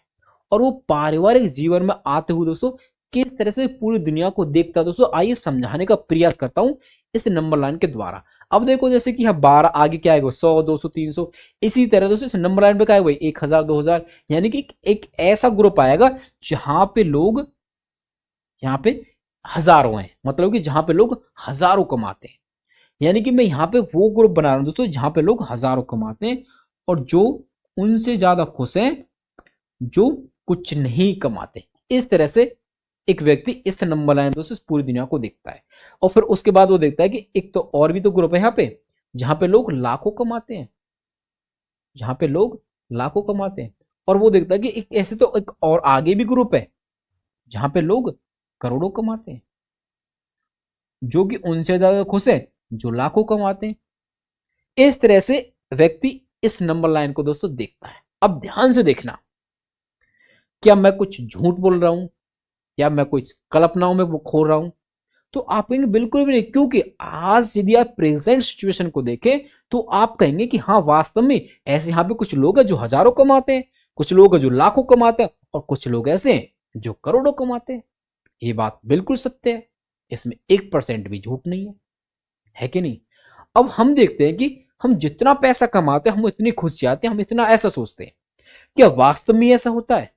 और वो पारिवारिक जीवन में आते हुए दोस्तों किस तरह से पूरी दुनिया को देखता है दोस्तों, आइए समझाने का प्रयास करता हूं इस नंबर लाइन के द्वारा। अब देखो जैसे कि 12 आगे क्या है, 100, 200, 300, इसी तरह दोस्तों इस नंबर लाइन पे क्या है भाई, 1000, 2000, यानी कि एक ऐसा ग्रुप आएगा जहां पे लोग, यहाँ पे हजारों हैं, मतलब कि जहां पे लोग हजारों कमाते हैं। यानी कि मैं यहाँ पे वो ग्रुप बना रहा हूं दोस्तों जहां पे लोग हजारों कमाते हैं, और जो उनसे ज्यादा खुश हैं जो कुछ नहीं कमाते। इस तरह से एक व्यक्ति इस नंबर लाइन दोस्तों इस पूरी दुनिया को देखता है। और फिर उसके बाद वो देखता है कि एक तो और भी तो ग्रुप है यहाँ पे जहां पे लोग लाखों कमाते हैं, जहां पे लोग लाखों कमाते हैं। और वो देखता है कि एक ऐसे तो एक और आगे भी ग्रुप है जहां पे लोग करोड़ों कमाते हैं, जो कि उनसे ज्यादा खुश है जो लाखों कमाते हैं। इस तरह से व्यक्ति इस नंबर लाइन को दोस्तों देखता है। अब ध्यान से देखना, क्या मैं कुछ झूठ बोल रहा हूं या मैं कुछ कल्पनाओं में वो खो रहा हूं? तो आप कहेंगे बिल्कुल भी नहीं, क्योंकि आज यदि आप प्रेजेंट सिचुएशन को देखें तो आप कहेंगे कि हाँ वास्तव में ऐसे यहाँ पे कुछ लोग हैं जो हजारों कमाते हैं, कुछ लोग हैं जो लाखों कमाते हैं, और कुछ लोग ऐसे हैं जो करोड़ों कमाते हैं। ये बात बिल्कुल सत्य है, इसमें 1% भी झूठ नहीं है कि नहीं? अब हम देखते हैं कि हम जितना पैसा कमाते हैं हम इतनी खुश जाते हैं, हम इतना ऐसा सोचते हैं। क्या वास्तव में ऐसा होता है?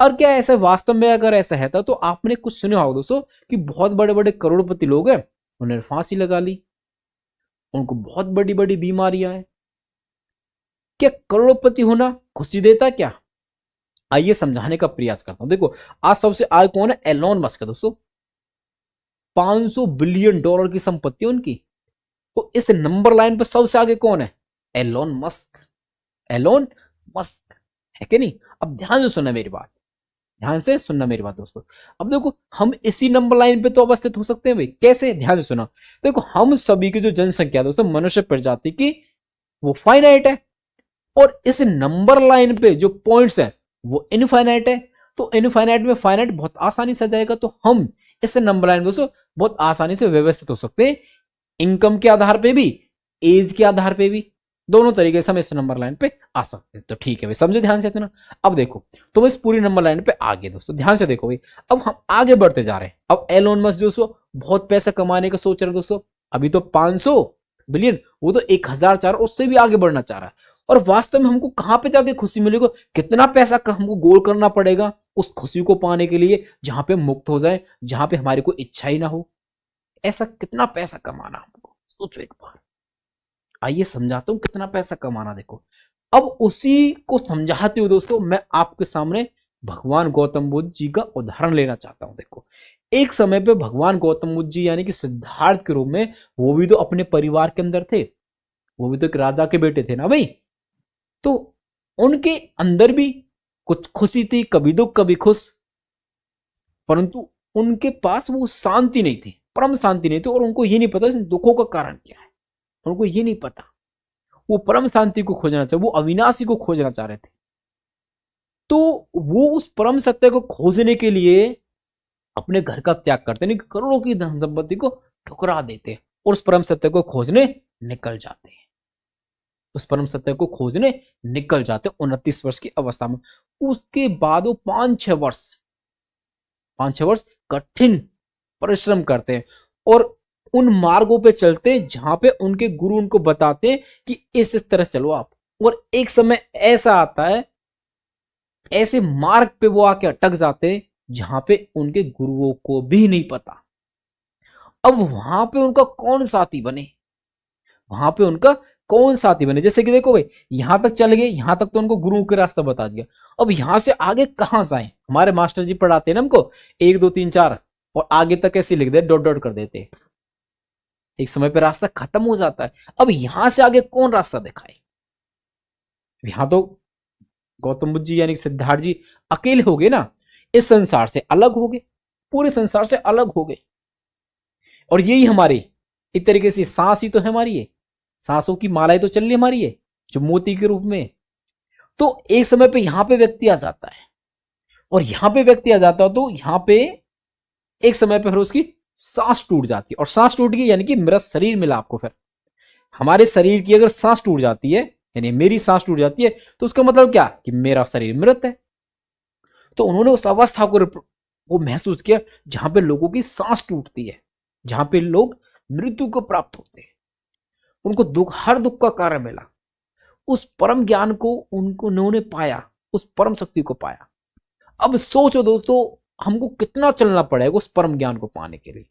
और क्या ऐसा वास्तव में अगर ऐसा है तो आपने कुछ सुना होगा दोस्तों कि बहुत बड़े बड़े करोड़पति लोग हैं, उन्होंने फांसी लगा ली, उनको बहुत बड़ी बड़ी बीमारियां हैं। क्या करोड़पति होना खुशी देता क्या? आइए समझाने का प्रयास करता हूं। देखो आज सबसे आगे कौन है? एलोन मस्क है दोस्तों, 500 बिलियन डॉलर की संपत्ति उनकी। तो इस नंबर लाइन पर सबसे आगे कौन है? Elon Musk. एलोन मस्क है कि नहीं? अब ध्यान से सुनना मेरी बात, ध्यान से सुनना मेरी बात दोस्तों। अब देखो हम इसी नंबर लाइन पे तो अवस्थित हो सकते हैं भाई, कैसे? ध्यान से सुना। देखो हम सभी की जो जनसंख्या दोस्तों मनुष्य प्रजाति की, वो फाइनाइट है, और इस नंबर लाइन पे जो पॉइंट्स है वो इनफाइनाइट है। तो इनफाइनाइट में फाइनाइट बहुत आसानी से जाएगा, तो हम इस नंबर लाइन दोस्तों बहुत आसानी से व्यवस्थित हो सकते हैं, इनकम के आधार पे भी, एज के आधार पे भी, दोनों तरीके से हम इस नंबर लाइन पे आ सकते हैं। तो ठीक है भाई, समझो ध्यान से इतना। अब देखो तो इस पूरी नंबर लाइन पे आगे दोस्तों ध्यान से देखो भाई, अब हम आगे बढ़ते जा रहे हैं। अब एलोन मस्क दोस्तों बहुत पैसा कमाने का सोच रहे हैं दोस्तों, अभी तो 500 बिलियन, वो तो 1000 चाह रहा है, उससे भी आगे बढ़ना चाह रहा है। और वास्तव में हमको कहां पे जाके खुशी मिलेगी, कितना पैसा हमको गोल करना पड़ेगा उस खुशी को पाने के लिए, जहां पे मुक्त हो जाए, जहां पे हमारी कोई इच्छा ही ना हो। ऐसा कितना पैसा कमाना हमको, सोचो एक बार। आइए समझाता हूं कितना पैसा कमाना। देखो अब उसी को समझाते हुए दोस्तों मैं आपके सामने भगवान गौतम बुद्ध जी का उदाहरण लेना चाहता हूं। देखो एक समय पे भगवान गौतम बुद्ध जी यानी कि सिद्धार्थ के रूप में, वो भी तो अपने परिवार के अंदर थे, वो भी तो एक राजा के बेटे थे ना भाई। तो उनके अंदर भी कुछ खुशी थी, कभी दुख कभी खुश, परंतु उनके पास वो शांति नहीं थी, परम शांति नहीं थी, और उनको ये नहीं पता इन दुखों का कारण क्या है, उनको ये नहीं पता। वो परम शांति को खोजना चाह, वो अविनाशी को खोजना चाह रहे थे। तो वो उस परम सत्य को खोजने के लिए अपने घर का त्याग करते, नहीं करोड़ों की धन संपत्ति को ठुकरा देते, और उस परम सत्य को खोजने निकल जाते हैं। उस परम सत्य को खोजने निकल जाते 29 वर्ष की अवस्था में। उसके बाद वो 5-6 वर्ष कठिन परिश्रम करते हैं, और उन मार्गों पे चलते हैं जहां पे उनके गुरु उनको बताते हैं कि इस तरह चलो आप। और एक समय ऐसा आता है, ऐसे मार्ग पे वो आके अटक जाते हैं जहां पे उनके गुरुओं को भी नहीं पता। अब वहां पे उनका कौन साथी बने, वहां पे उनका कौन साथी बने। जैसे कि देखो भाई, यहां तक चल गए, यहां तक तो उनको गुरु के रास्ता बता दिया। अब यहां से आगे कहां जाए, हमारे मास्टर जी पढ़ाते हैं ना हमको 1 2 3 4 और आगे तक ऐसे लिख दे, डॉट डॉट कर देते, एक समय पे रास्ता खत्म हो जाता है। अब यहां से आगे कौन रास्ता दिखाए। यहां तो गौतम बुद्ध जी यानी सिद्धार्थ जी अकेले हो गए ना, इस संसार से अलग हो गए, पूरे संसार से अलग हो गए। और यही हमारी एक तरीके से सांस ही तो है हमारी, ये सांसों की मालाएं तो चल रही हमारी है, जो मोती के रूप में। तो एक समय पे यहां पे व्यक्ति आ जाता है, और यहां पे व्यक्ति आ जाता है तो यहां पे एक समय पे फिर उसकी सांस टूट जाती है। और सांस टूट गई यानी कि मेरा शरीर मिला आपको। फिर हमारे शरीर की अगर सांस टूट जाती है, यानी मेरी सांस टूट जाती है, तो उसका मतलब क्या कि मेरा शरीर मृत है। तो उन्होंने उस अवस्था को वो महसूस किया जहां पे लोगों की सांस टूटती है, जहां पे लोग मृत्यु को प्राप्त होते हैं, उनको दुख, हर दुख का कारण मिला। उस परम ज्ञान को उन्होंने पाया, उस परम शक्ति को पाया। अब सोचो दोस्तों, हमको कितना चलना पड़ेगा उस परम ज्ञान को पाने के लिए।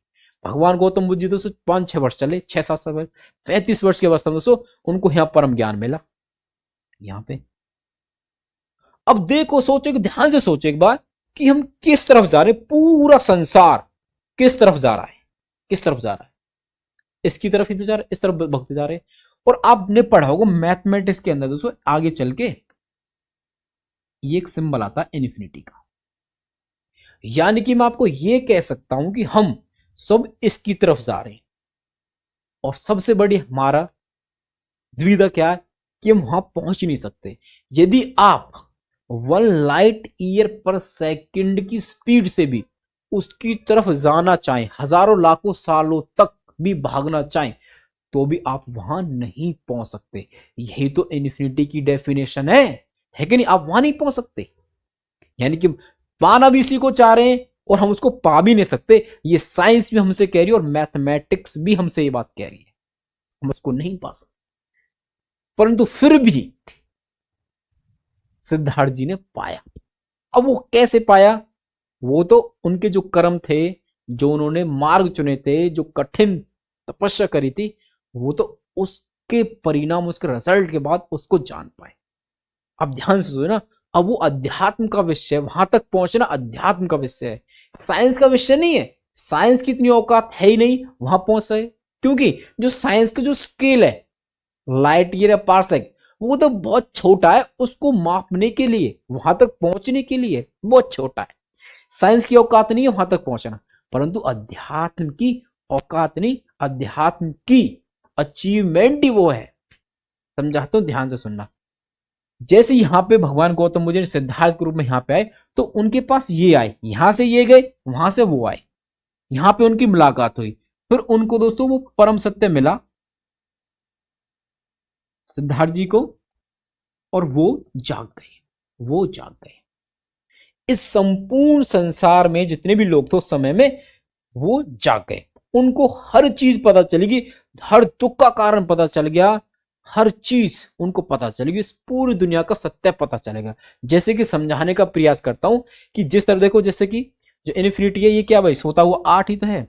भगवान गौतम बुद्ध जी दोस्तों 5-6 वर्ष चले, 6-7 वर्ष, 35 वर्ष की अवस्था में दोस्तों उनको यहां परम ज्ञान मिला यहां पे। अब देखो, सोचो, ध्यान से सोचो एक बार कि हम किस तरफ जा रहे हैं, पूरा संसार किस तरफ जा रहा है, किस तरफ जा रहा है, इसकी तरफ ही तो जा रहे, इस तरफ भगते जा रहे हैं। और आपने पढ़ा होगा मैथमेटिक्स के अंदर दोस्तों आगे चल के ये एक सिंबल आता है इन्फिनिटी का, यानी कि मैं आपको ये कह सकता हूं कि हम सब इसकी तरफ जा रहे हैं। और सबसे बड़ी हमारा दुविधा क्या है कि हम वहां पहुंच नहीं सकते। यदि आप 1 लाइट ईयर पर सेकंड की स्पीड से भी उसकी तरफ जाना चाहें, हजारों लाखों सालों तक भी भागना चाहें, तो भी आप वहां नहीं पहुंच सकते। यही तो इन्फिनिटी की डेफिनेशन है कि नहीं। आप वहां नहीं पहुंच सकते, यानी कि पाना भी इसी को चाह रहे हैं और हम उसको पा भी नहीं सकते। ये साइंस भी हमसे कह रही है और मैथमेटिक्स भी हमसे ये बात कह रही है, हम उसको नहीं पा सकते। परंतु फिर भी सिद्धार्थ जी ने पाया। अब वो कैसे पाया, वो तो उनके जो कर्म थे, जो उन्होंने मार्ग चुने थे, जो कठिन तपस्या करी थी, वो तो उसके परिणाम, उसके रिजल्ट के बाद उसको जान पाए। अब ध्यान से सुनो ना, अब वो अध्यात्म का विषय, वहां तक पहुंचना अध्यात्म का विषय है, साइंस का विषय नहीं है। साइंस की इतनी औकात है ही नहीं वहां पहुंच सके, क्योंकि जो साइंस का जो स्केल है, लाइट ईयर या पारसेक, वो तो बहुत छोटा है, उसको मापने के लिए, वहां तक पहुंचने के लिए बहुत छोटा है। साइंस की औकात नहीं है वहां तक पहुंचना, परंतु अध्यात्म की औकात नहीं, अध्यात्म की अचीवमेंट ही वो है। समझाता हूं, ध्यान से सुनना। जैसे यहां पे भगवान गौतम बुद्ध सिद्धार्थ के रूप में यहां पे आए, तो उनके पास ये आए, यहां से ये गए, वहां से वो आए, यहां पे उनकी मुलाकात हुई, फिर उनको दोस्तों वो परम सत्य मिला सिद्धार्थ जी को, और वो जाग गए, वो जाग गए। इस संपूर्ण संसार में जितने भी लोग थे उस समय में, वो जाग गए। उनको हर चीज पता चलेगी, हर दुख का कारण पता चल गया, हर चीज उनको पता चलेगी, इस पूरी दुनिया का सत्य पता चलेगा। जैसे कि समझाने का प्रयास करता हूं कि जिस तरह देखो, जैसे कि जो इन्फिनिटी है, ये क्या भाई, सोता हुआ 8 ही तो है,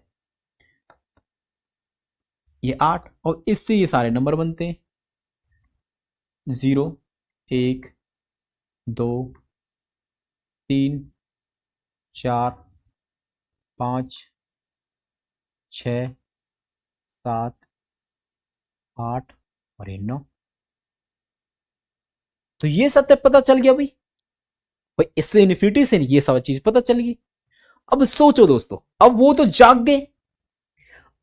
ये 8, और इससे ये सारे नंबर बनते हैं, 0 1 2 3 4 5 6 7 8 और ये 9। तो ये सत्य पता चल गया भाई, इससे इन्फिनिटी से ये सब चीज पता चल गई। अब सोचो दोस्तों, अब वो तो जाग गए।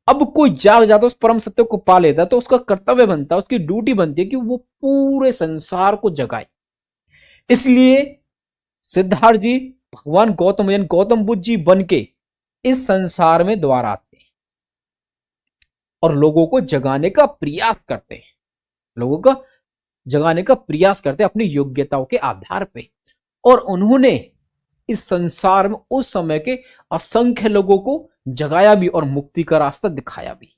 अब कोई जाग जाता, उस परम सत्य को पा लेता, तो उसका कर्तव्य बनता, उसकी ड्यूटी बनती है कि वो पूरे संसार को जगाए। इसलिए सिद्धार्थ जी भगवान गौतम बुद्ध जी बन के इस संसार में दोबारा आते हैं और लोगों को जगाने का प्रयास करते हैं, लोगों का जगाने का प्रयास करते हैं अपनी योग्यताओं के आधार पे। और उन्होंने इस संसार में उस समय के असंख्य लोगों को जगाया भी और मुक्ति का रास्ता दिखाया भी।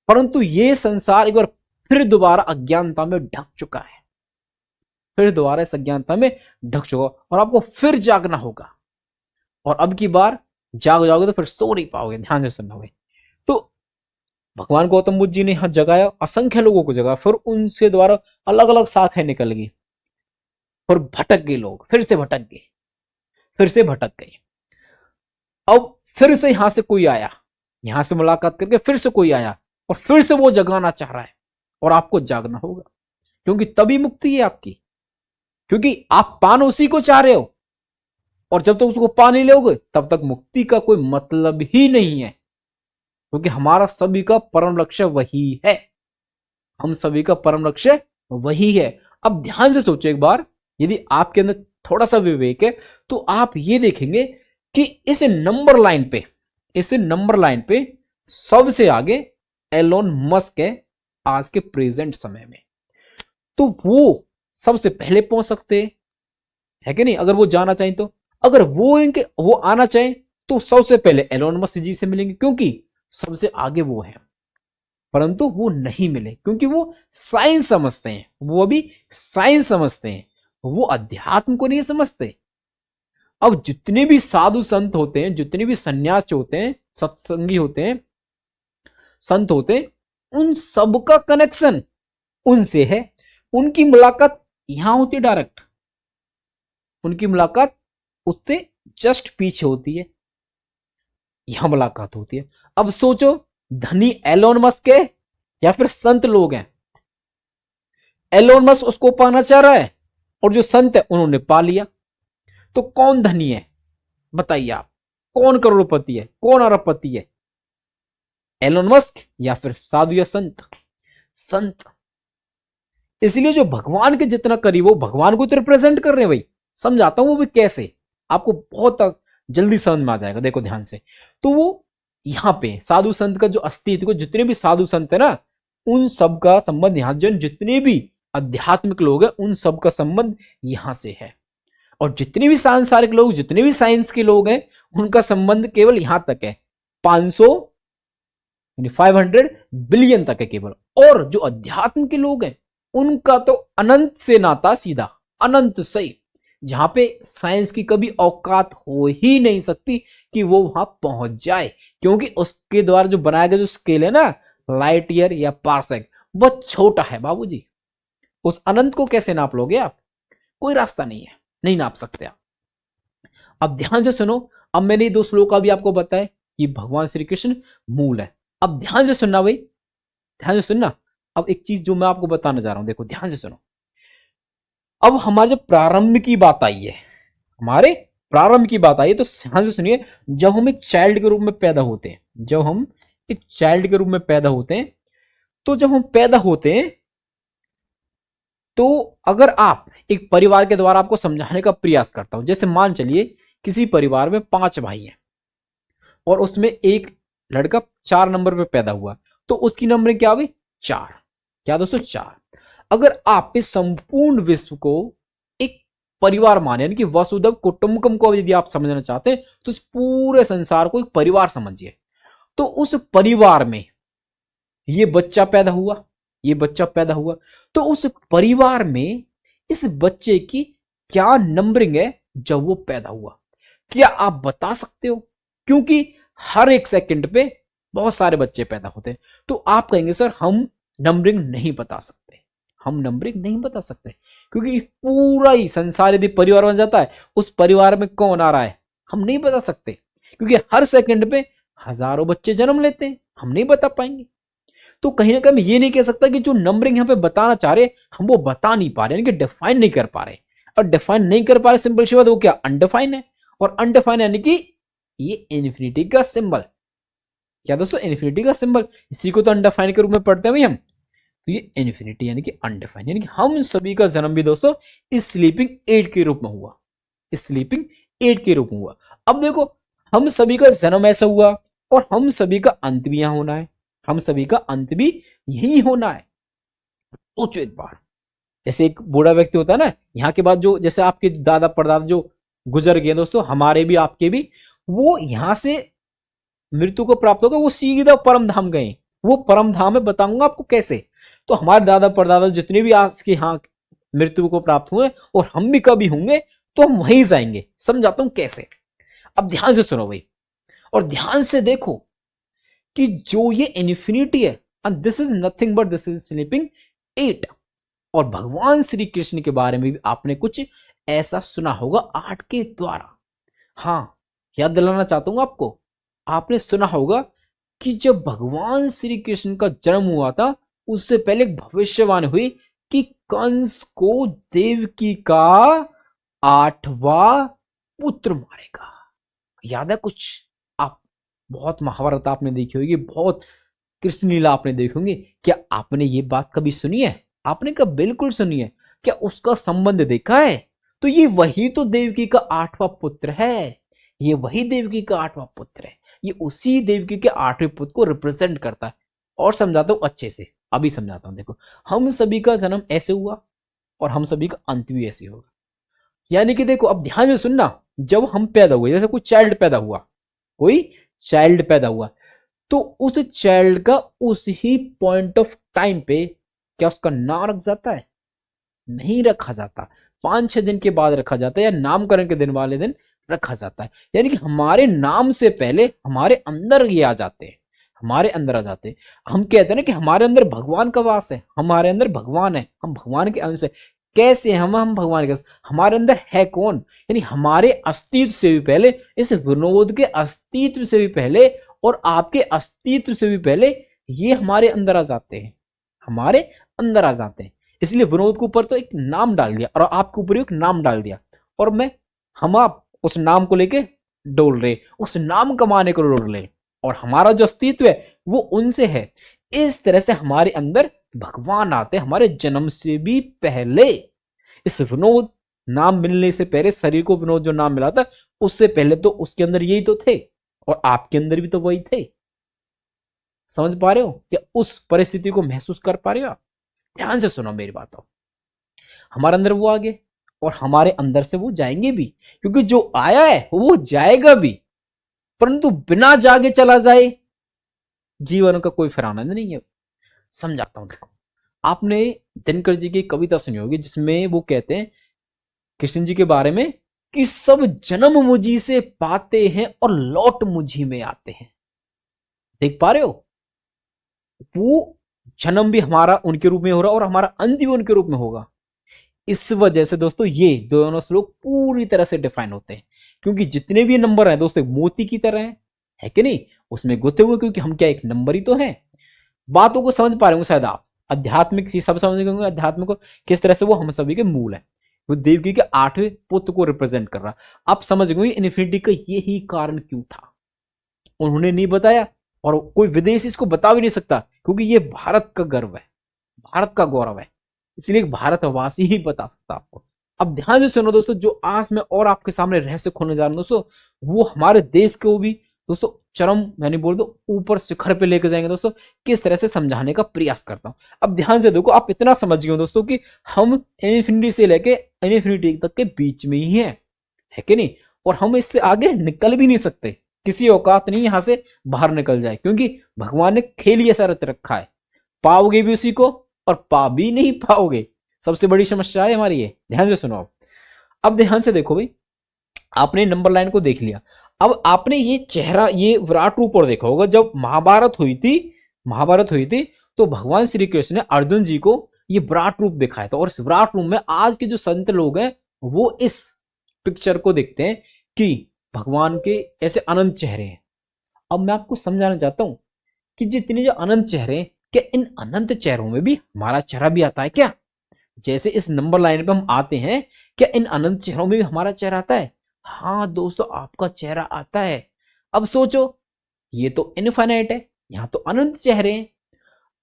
परंतु यह संसार एक बार फिर दोबारा अज्ञानता में ढक चुका है, फिर दोबारा इस अज्ञानता में ढक चुका, और आपको फिर जागना होगा। और अब की बार जाग जाओगे तो फिर सो नहीं पाओगे, ध्यान से सुनना भाई। तो भगवान गौतम बुद्ध जी ने यहाँ जगाया, असंख्य लोगों को जगाया, फिर उनसे द्वारा अलग अलग शाखाएं निकल गई, और भटक गए लोग, फिर से भटक गए, फिर से भटक गए। अब फिर से यहां से कोई आया, यहां से मुलाकात करके फिर से कोई आया, और फिर से वो जगाना चाह रहा है, और आपको जागना होगा, क्योंकि तभी मुक्ति है आपकी, क्योंकि आप पान उसी को चाह रहे हो, और जब तक उसको पा नहीं लोगे तब तक मुक्ति का कोई मतलब ही नहीं है, क्योंकि हमारा सभी का परम लक्ष्य वही है, हम सभी का परम लक्ष्य वही है। अब ध्यान से सोचो एक बार, यदि आपके अंदर थोड़ा सा विवेक है तो आप ये देखेंगे कि इस नंबर लाइन पे सबसे आगे एलोन मस्क है आज के प्रेजेंट समय में, तो वो सबसे पहले पहुंच सकते हैं, है कि नहीं? अगर वो जाना चाहें तो, अगर वो आना चाहें तो सबसे पहले एलोन मस्क जी से मिलेंगे, क्योंकि सबसे आगे वो है, परंतु वो नहीं मिले क्योंकि वो साइंस समझते हैं, वो अभी साइंस समझते हैं, वो अध्यात्म को नहीं समझते। अब जितने भी साधु संत होते हैं, जितने भी सन्यासी होते हैं, सत्संगी होते हैं, संत होते हैं, उन सबका कनेक्शन उनसे है, उनकी मुलाकात यहां होती है डायरेक्ट, उनकी मुलाकात उससे जस्ट पीछे होती है, यहां मुलाकात होती है। अब सोचो, धनी एलोन मस्क है या फिर संत लोग हैं? एलोन मस्क उसको पाना चाह रहा है, और जो संत है उन्होंने पा लिया, तो कौन धनी है बताइए आप? कौन करोड़पति है, कौन अरबपति है? एलोन मस्क या फिर साधु या संत? संत। इसलिए जो भगवान के जितना करीब हो, भगवान को तो रिप्रेजेंट कर रहे हैं भाई। समझाता हूं वो भी कैसे, आपको बहुत जल्दी समझ में आ जाएगा, देखो ध्यान से। तो वो यहां पे साधु संत का जो अस्तित्व को, जितने भी साधु संत है ना, उन सब का संबंध यहां, जितने भी आध्यात्मिक लोग हैं उन सब का संबंध यहां से है, और जितने भी सांसारिक लोग, जितने भी साइंस के लोग हैं, उनका संबंध केवल यहां तक है, 500 बिलियन तक है केवल। और जो अध्यात्म के लोग हैं उनका तो अनंत से नाता, सीधा अनंत से, जहां पे साइंस की कभी औकात हो ही नहीं सकती कि वो वहां पहुंच जाए, क्योंकि उसके द्वारा जो बनाया गया जो स्केल है ना, लाइट ईयर या पार्सेक, बहुत छोटा है बाबूजी। उस अनंत को कैसे नाप लोगे आप? कोई रास्ता नहीं है, नहीं नाप सकते आप। अब ध्यान से सुनो, अब मैंने दो श्लोक का भी आपको बताया कि भगवान श्री कृष्ण मूल है। अब ध्यान से सुनना भाई, ध्यान से सुनना। अब एक चीज जो मैं आपको बताने जा रहा हूं, देखो ध्यान से सुनो। अब हमारे जब प्रारंभ की बात आई है, हमारे प्रारंभ की बात आई है, तो ध्यान से सुनिए। जब हम एक चाइल्ड के रूप में पैदा होते हैं, जब हम एक चाइल्ड के रूप में पैदा होते हैं, तो जब हम पैदा होते हैं, तो अगर आप एक परिवार के द्वारा आपको समझाने का प्रयास करता हूं, जैसे मान चलिए किसी परिवार में 5 भाई हैं, और उसमें एक लड़का 4 नंबर पे पैदा हुआ, तो उसकी नंबर क्या हुई? 4। क्या दोस्तों? 4। अगर आप इस संपूर्ण विश्व को एक परिवार माने, यानी कि वसुधैव कुटुंबकम को यदि आप समझना चाहते हैं, तो इस पूरे संसार को एक परिवार समझिए। तो उस परिवार में ये बच्चा पैदा हुआ, ये बच्चा पैदा हुआ, तो उस परिवार में इस बच्चे की क्या नंबरिंग है जब वो पैदा हुआ? क्या आप बता सकते हो? क्योंकि हर एक सेकंड पे बहुत सारे बच्चे पैदा होते हैं, तो आप कहेंगे सर हम नंबरिंग नहीं बता सकते, हम नंबरिंग नहीं बता सकते, क्योंकि इस पूरा ही संसार यदि परिवार बन जाता है, उस परिवार में कौन आ रहा है हम नहीं बता सकते, क्योंकि हर सेकंड पे हजारों बच्चे जन्म लेते हैं, हम नहीं बता पाएंगे। तो कहीं ना कहीं मैं ये नहीं कह सकता कि जो नंबरिंग यहां पे बताना चाह रहे हम वो बता नहीं पा रहे, यानी कि डिफाइन नहीं कर पा रहे। और डिफाइन नहीं कर पा रहे, सिंपल सी बात, वो क्या? अनडिफाइन है। और अनडिफाइन यानी कि ये इन्फिनिटी का सिंबल। क्या दोस्तों? इन्फिनिटी का सिंबल, इसी को तो अनडिफाइन के रूप में पढ़ते हैं भाई हम। तो ये इन्फिनिटी यानी कि अनडिफाइन, यानी कि हम सभी का जन्म भी दोस्तों इस स्लीपिंग एड के रूप में हुआ, इस स्लीपिंग एड के रूप में हुआ। अब देखो, हम सभी का जन्म ऐसा हुआ, और हम सभी का अंत भी यहां होना है, हम सभी का अंत भी यही होना है। सोचो एक बार, जैसे एक बूढ़ा व्यक्ति होता है ना, यहाँ के बाद जो, जैसे आपके दादा परदादा जो गुजर गए दोस्तों, हमारे भी आपके भी, वो यहां से मृत्यु को प्राप्त होगा, वो सीधा परम धाम गए। वो परम धाम में बताऊंगा आपको कैसे। तो हमारे दादा परदादा जितने भी आज के यहाँ मृत्यु को प्राप्त हुए, और हम भी कभी होंगे, तो हम वहीं जाएंगे। समझाता हूं कैसे। अब ध्यान से सुनो भाई, और ध्यान से देखो कि जो ये इन्फिनिटी है, and this is nothing but this is sleeping 8। और भगवान श्री कृष्ण के बारे में भी आपने कुछ ऐसा सुना होगा 8 के द्वारा। हाँ, याद दिलाना चाहता हूं आपको, आपने सुना होगा कि जब भगवान श्री कृष्ण का जन्म हुआ था उससे पहले एक भविष्यवाणी हुई कि कंस को देवकी का 8वां पुत्र मारेगा। याद है कुछ? आप बहुत महाभारत आपने देखी होगी, बहुत कृष्ण लीला आपने देखी होंगी। क्या आपने ये बात कभी सुनी है? आपने कब बिल्कुल सुनी है। क्या उसका संबंध देखा है? तो ये वही तो देवकी का 8वां पुत्र है। ये वही देवकी का 8वां पुत्र है। ये उसी देवकी के 8वें पुत्र को रिप्रेजेंट करता है। और समझाता हूं अच्छे से, अभी समझाता हूं। देखो, हम सभी का जन्म ऐसे हुआ और हम सभी का अंत भी ऐसे होगा। यानी कि देखो, अब ध्यान से सुनना, जब हम पैदा हुए, जैसे कोई चाइल्ड पैदा हुआ, कोई चाइल्ड पैदा हुआ, तो उस चाइल्ड का उस ही पॉइंट ऑफ टाइम पे क्या उसका नाम रख जाता है? नहीं रखा जाता। 5-6 दिन के बाद रखा जाता है, या नामकरण के दिन वाले दिन रखा जाता है। यानी कि हमारे नाम से पहले हमारे अंदर ये आ जाते हैं, हमारे अंदर आ जाते हैं। हम कहते हैं ना कि हमारे अंदर भगवान का वास है, हमारे अंदर भगवान है, हम भगवान के अंश है। कैसे हम भगवान के अंश? हमारे अंदर है कौन? यानी हमारे अस्तित्व से भी पहले, इस विनोद के अस्तित्व से भी पहले और आपके अस्तित्व से भी पहले ये हमारे अंदर आ जाते हैं, हमारे अंदर आ जाते हैं। इसलिए विनोद के ऊपर तो एक नाम डाल दिया और आपके ऊपर एक नाम डाल दिया, और हम आप उस नाम को लेके डोल रहे, उस नाम कमाने को डोल रहे, और हमारा जो अस्तित्व है वो उनसे है। इस तरह से हमारे अंदर भगवान आते हमारे जन्म से भी पहले। इस विनोद नाम मिलने से पहले, शरीर को विनोद जो नाम मिला था उससे पहले तो उसके अंदर यही तो थे, और आपके अंदर भी तो वही थे। समझ पा रहे हो? क्या उस परिस्थिति को महसूस कर पा रहे हो? ध्यान से सुनो मेरी बात। हमारे अंदर वो आ गए और हमारे अंदर से वो जाएंगे भी, क्योंकि जो आया है वो जाएगा भी। परंतु बिना जागे चला जाए, जीवन का कोई फिर आनंद नहीं है। समझाता हूं, देखो, आपने दिनकर जी की कविता सुनी होगी जिसमें वो कहते हैं कृष्ण जी के बारे में कि सब जन्म मुझी से पाते हैं और लौट मुझी में आते हैं। देख पा रहे हो? वो जन्म भी हमारा उनके रूप में हो रहा और हमारा अंत भी उनके रूप में होगा। इस वजह से दोस्तों ये दोनों श्लोक पूरी तरह से डिफाइन होते हैं, क्योंकि जितने भी नंबर हैं दोस्तों मोती की तरह है कि नहीं, उसमें गुथे हुए, क्योंकि हम क्या एक नंबर ही तो हैं। बातों को समझ पा रहे हो शायद आप? आध्यात्मिक चीज सब समझ गए, अध्यात्म को किस तरह से वो हम सभी के मूल है। वो देवकी के 8वें पुत्र को रिप्रेजेंट कर रहा। आप समझ गए इन्फिनिटी का यही कारण क्यों था। उन्होंने नहीं बताया और कोई विदेशी इसको बता भी नहीं सकता, क्योंकि ये भारत का गर्व है, भारत का गौरव है, इसलिए भारतवासी ही बता सकता आपको। अब ध्यान से सुनो दोस्तों, जो आज मैं और आपके सामने रहस्य खोलने जा रहा हूं दोस्तों, वो हमारे देश को भी दोस्तों चरम, यानी बोल दो ऊपर शिखर पे लेके जाएंगे दोस्तों। किस तरह से समझाने का प्रयास करता हूं, अब ध्यान से देखो। आप इतना समझ गए दोस्तों कि हम इन्फिनिटी से लेके इन्फिनिटी तक के बीच में ही है कि नहीं, और हम इससे आगे निकल भी नहीं सकते। किसी औकात नहीं यहां से बाहर निकल जाए, क्योंकि भगवान ने खेल ही ऐसा रच रखा है। पाओगे भी उसी को और पा भी नहीं पाओगे। सबसे बड़ी समस्या है हमारी ये। ध्यान से सुनो। अब ध्यान से देखो भाई, आपने नंबर लाइन को देख लिया। अब आपने ये चेहरा, ये विराट रूप और देखा होगा। जब महाभारत हुई थी तो भगवान श्री कृष्ण ने अर्जुन जी को ये विराट रूप दिखाया था, और इस विराट रूप में आज के जो संत लोग हैं वो इस पिक्चर को देखते हैं कि भगवान के ऐसे अनंत चेहरे हैं। अब मैं आपको समझाना चाहता हूं कि जितने जो अनंत चेहरे हैं, क्या इन अनंत चेहरों में भी हमारा चेहरा भी आता है क्या? जैसे इस नंबर लाइन पे हम आते हैं, क्या इन अनंत चेहरों में भी हमारा चेहरा आता है? हाँ दोस्तों, आपका चेहरा आता है। अब सोचो, ये तो इनफाइनाइट है, यहां तो अनंत चेहरे हैं।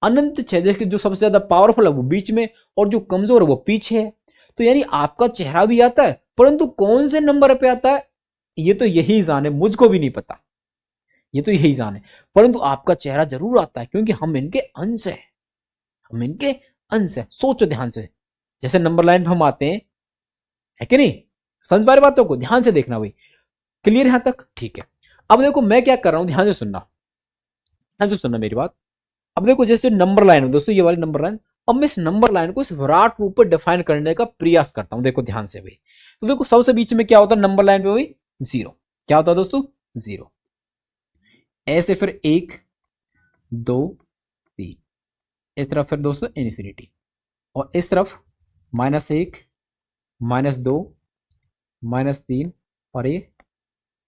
अनंत चेहरे के जो सबसे ज्यादा पावरफुल है वो बीच में, और जो कमजोर है वो पीछे है। तो यानी आपका चेहरा भी आता है, परंतु कौन से नंबर पे आता है ये तो यही जाने, मुझको भी नहीं पता, ये तो यही जाने। परंतु आपका चेहरा जरूर आता है, क्योंकि हम इनके अंश है, हम इनके अंश है। सोचो ध्यान से, जैसे नंबर लाइन पे हम आते हैं, है कि नहीं? समझ पा रहे बातों को? ध्यान से देखना भाई। क्लियर यहां तक? ठीक है। अब देखो मैं क्या कर रहा हूं, ध्यान से सुनना, ध्यान से सुनना मेरी बात। अब देखो जैसे नंबर लाइन है दोस्तों, ये वाली नंबर लाइन, अब मैं इस नंबर लाइन को इस विराट रूप पर डिफाइन करने का प्रयास करता हूं। देखो ध्यान से भाई, तो देखो सबसे बीच में क्या होता है नंबर लाइन पे भाई? जीरो। क्या होता है दोस्तों? जीरो। ऐसे फिर 1, 2 3, इस तरफ फिर दोस्तों इन्फिनिटी, और इस तरफ -1 -2 -3 और ये